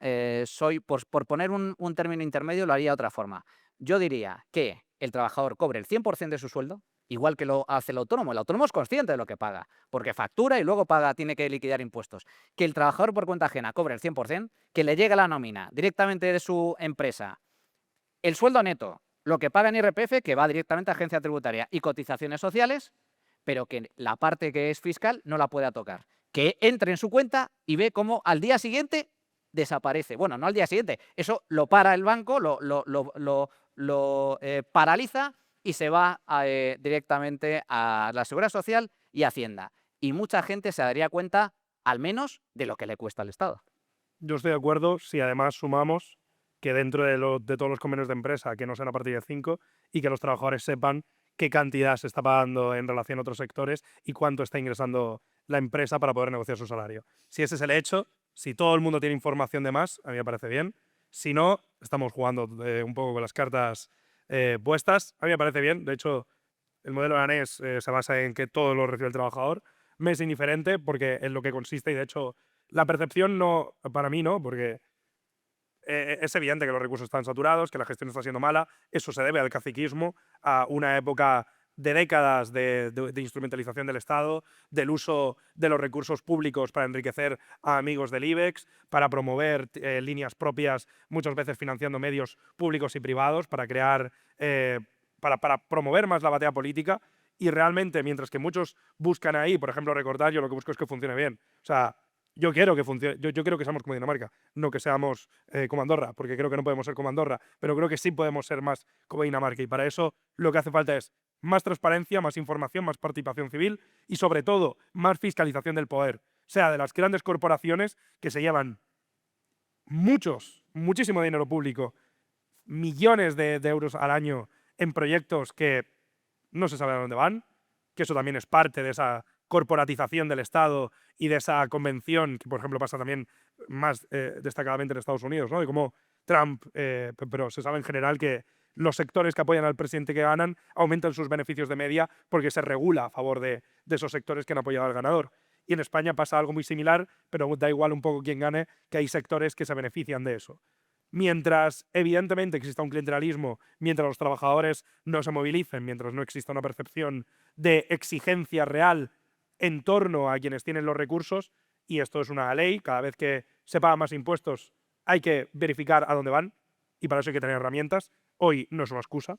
soy, por poner un término intermedio, lo haría de otra forma. Yo diría que el trabajador cobre el 100% de su sueldo, igual que lo hace el autónomo. El autónomo es consciente de lo que paga, porque factura y luego tiene que liquidar impuestos. Que el trabajador por cuenta ajena cobre el 100%, que le llegue la nómina directamente de su empresa, el sueldo neto, lo que paga en IRPF, que va directamente a agencia tributaria y cotizaciones sociales, pero que la parte que es fiscal no la pueda tocar. Que entre en su cuenta y ve cómo al día siguiente desaparece. Bueno, no al día siguiente, eso lo para el banco, lo paraliza y se va directamente a la Seguridad Social y Hacienda. Y mucha gente se daría cuenta, al menos, de lo que le cuesta al Estado. Yo estoy de acuerdo si además sumamos que dentro de todos los convenios de empresa, que no sean a partir de 5, y que los trabajadores sepan qué cantidad se está pagando en relación a otros sectores y cuánto está ingresando la empresa para poder negociar su salario. Si ese es el hecho, si todo el mundo tiene información de más, a mí me parece bien. Si no, estamos jugando un poco con las cartas puestas. A mí me parece bien. De hecho, el modelo danés se basa en que todo lo recibe el trabajador. Me es indiferente porque es lo que consiste y, de hecho, la percepción no, para mí no, porque es evidente que los recursos están saturados, que la gestión está siendo mala. Eso se debe al caciquismo, a una época de décadas de instrumentalización del Estado, del uso de los recursos públicos para enriquecer a amigos del IBEX, para promover líneas propias, muchas veces financiando medios públicos y privados, para crear para promover más la batalla política y realmente, mientras que muchos buscan ahí, por ejemplo, recortar, yo lo que busco es que funcione bien. O sea, yo quiero que funcione, yo quiero que seamos como Dinamarca, no que seamos como Andorra, porque creo que no podemos ser como Andorra, pero creo que sí podemos ser más como Dinamarca y para eso lo que hace falta es más transparencia, más información, más participación civil y sobre todo más fiscalización del poder, sea de las grandes corporaciones que se llevan muchísimo dinero público, millones de euros al año en proyectos que no se sabe a dónde van, que eso también es parte de esa corporatización del Estado y de esa convención, que por ejemplo pasa también más destacadamente en Estados Unidos, ¿no? De cómo Trump, pero se sabe en general que los sectores que apoyan al presidente que ganan aumentan sus beneficios de media porque se regula a favor de esos sectores que han apoyado al ganador. Y en España pasa algo muy similar, pero da igual un poco quién gane, que hay sectores que se benefician de eso. Mientras, evidentemente, exista un clientelismo, mientras los trabajadores no se movilicen, mientras no exista una percepción de exigencia real en torno a quienes tienen los recursos, y esto es una ley, cada vez que se pagan más impuestos hay que verificar a dónde van, y para eso hay que tener herramientas. Hoy no es una excusa,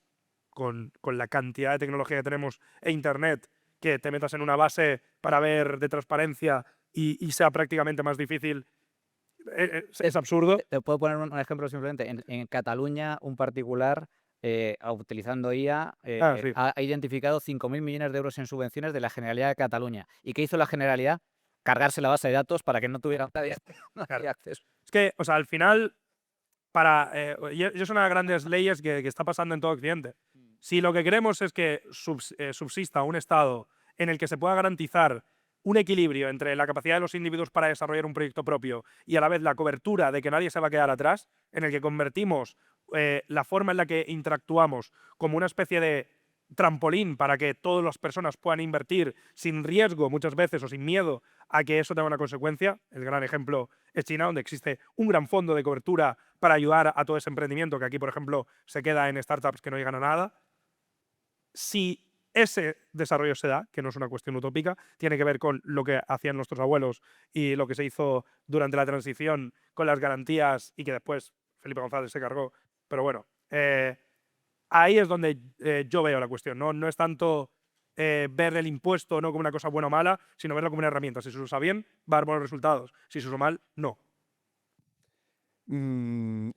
con la cantidad de tecnología que tenemos e Internet, que te metas en una base para ver de transparencia y sea prácticamente más difícil. Es absurdo. Te puedo poner un ejemplo simplemente. En Cataluña, un particular, utilizando IA, Sí. ha identificado 5.000 millones de euros en subvenciones de la Generalidad de Cataluña. ¿Y qué hizo la Generalidad? Cargarse la base de datos para que no tuviera nadie acceso. Es que, o sea, al final, y es una de las grandes leyes que está pasando en todo Occidente. Si lo que queremos es que subsista un Estado en el que se pueda garantizar un equilibrio entre la capacidad de los individuos para desarrollar un proyecto propio y a la vez la cobertura de que nadie se va a quedar atrás, en el que convertimos la forma en la que interactuamos como una especie de trampolín para que todas las personas puedan invertir sin riesgo muchas veces o sin miedo a que eso tenga una consecuencia. El gran ejemplo es China, donde existe un gran fondo de cobertura para ayudar a todo ese emprendimiento que aquí, por ejemplo, se queda en startups que no llegan a nada. Si ese desarrollo se da, que no es una cuestión utópica, tiene que ver con lo que hacían nuestros abuelos y lo que se hizo durante la transición con las garantías y que después Felipe González se cargó. Pero bueno, ahí es donde yo veo la cuestión. No es tanto ver el impuesto no como una cosa buena o mala, sino verlo como una herramienta. Si se usa bien, va a dar buenos resultados. Si se usa mal, no.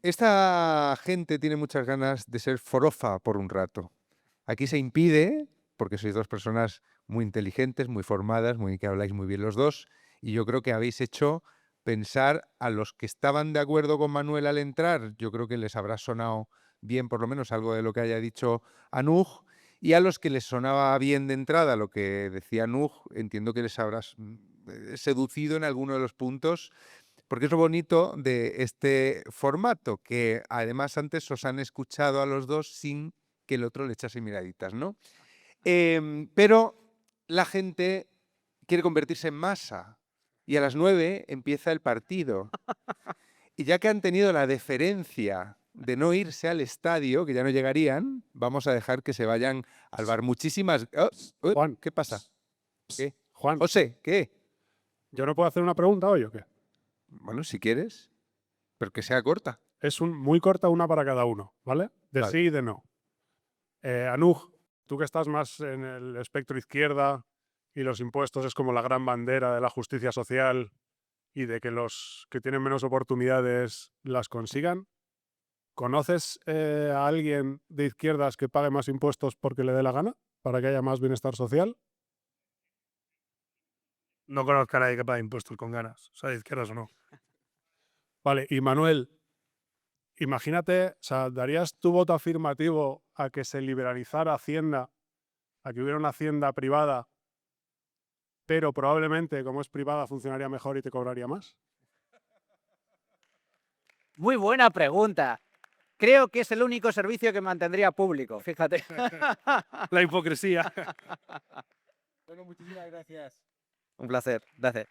Esta gente tiene muchas ganas de ser forofa por un rato. Aquí se impide, porque sois dos personas muy inteligentes, muy formadas, que habláis muy bien los dos, y yo creo que habéis hecho pensar a los que estaban de acuerdo con Manuel al entrar, yo creo que les habrá sonado bien por lo menos algo de lo que haya dicho Anuj, y a los que les sonaba bien de entrada lo que decía Anuj, entiendo que les habrás seducido en alguno de los puntos, porque es lo bonito de este formato, que además antes os han escuchado a los dos sin que el otro le echase miraditas, ¿no? Pero la gente quiere convertirse en masa y a las 9 empieza el partido. Y ya que han tenido la deferencia de no irse al estadio, que ya no llegarían, vamos a dejar que se vayan al bar. Muchísimas... Juan. ¿Qué pasa? ¿Qué? Juan, José, ¿qué? ¿yo no puedo hacer una pregunta hoy o qué? Bueno, si quieres, pero que sea corta. Es muy corta, una para cada uno, ¿vale? De Vale. sí y de no. Anuj, tú que estás más en el espectro izquierda y los impuestos es como la gran bandera de la justicia social y de que los que tienen menos oportunidades las consigan, ¿conoces a alguien de izquierdas que pague más impuestos porque le dé la gana, para que haya más bienestar social? No conozco a nadie que pague impuestos con ganas, o sea, de izquierdas o no. Vale, y Manuel, imagínate, o sea, ¿darías tu voto afirmativo a que se liberalizara Hacienda, a que hubiera una Hacienda privada, pero probablemente, como es privada, funcionaría mejor y te cobraría más? Muy buena pregunta. Creo que es el único servicio que mantendría público, fíjate. La hipocresía. Bueno, muchísimas gracias. Un placer. Gracias.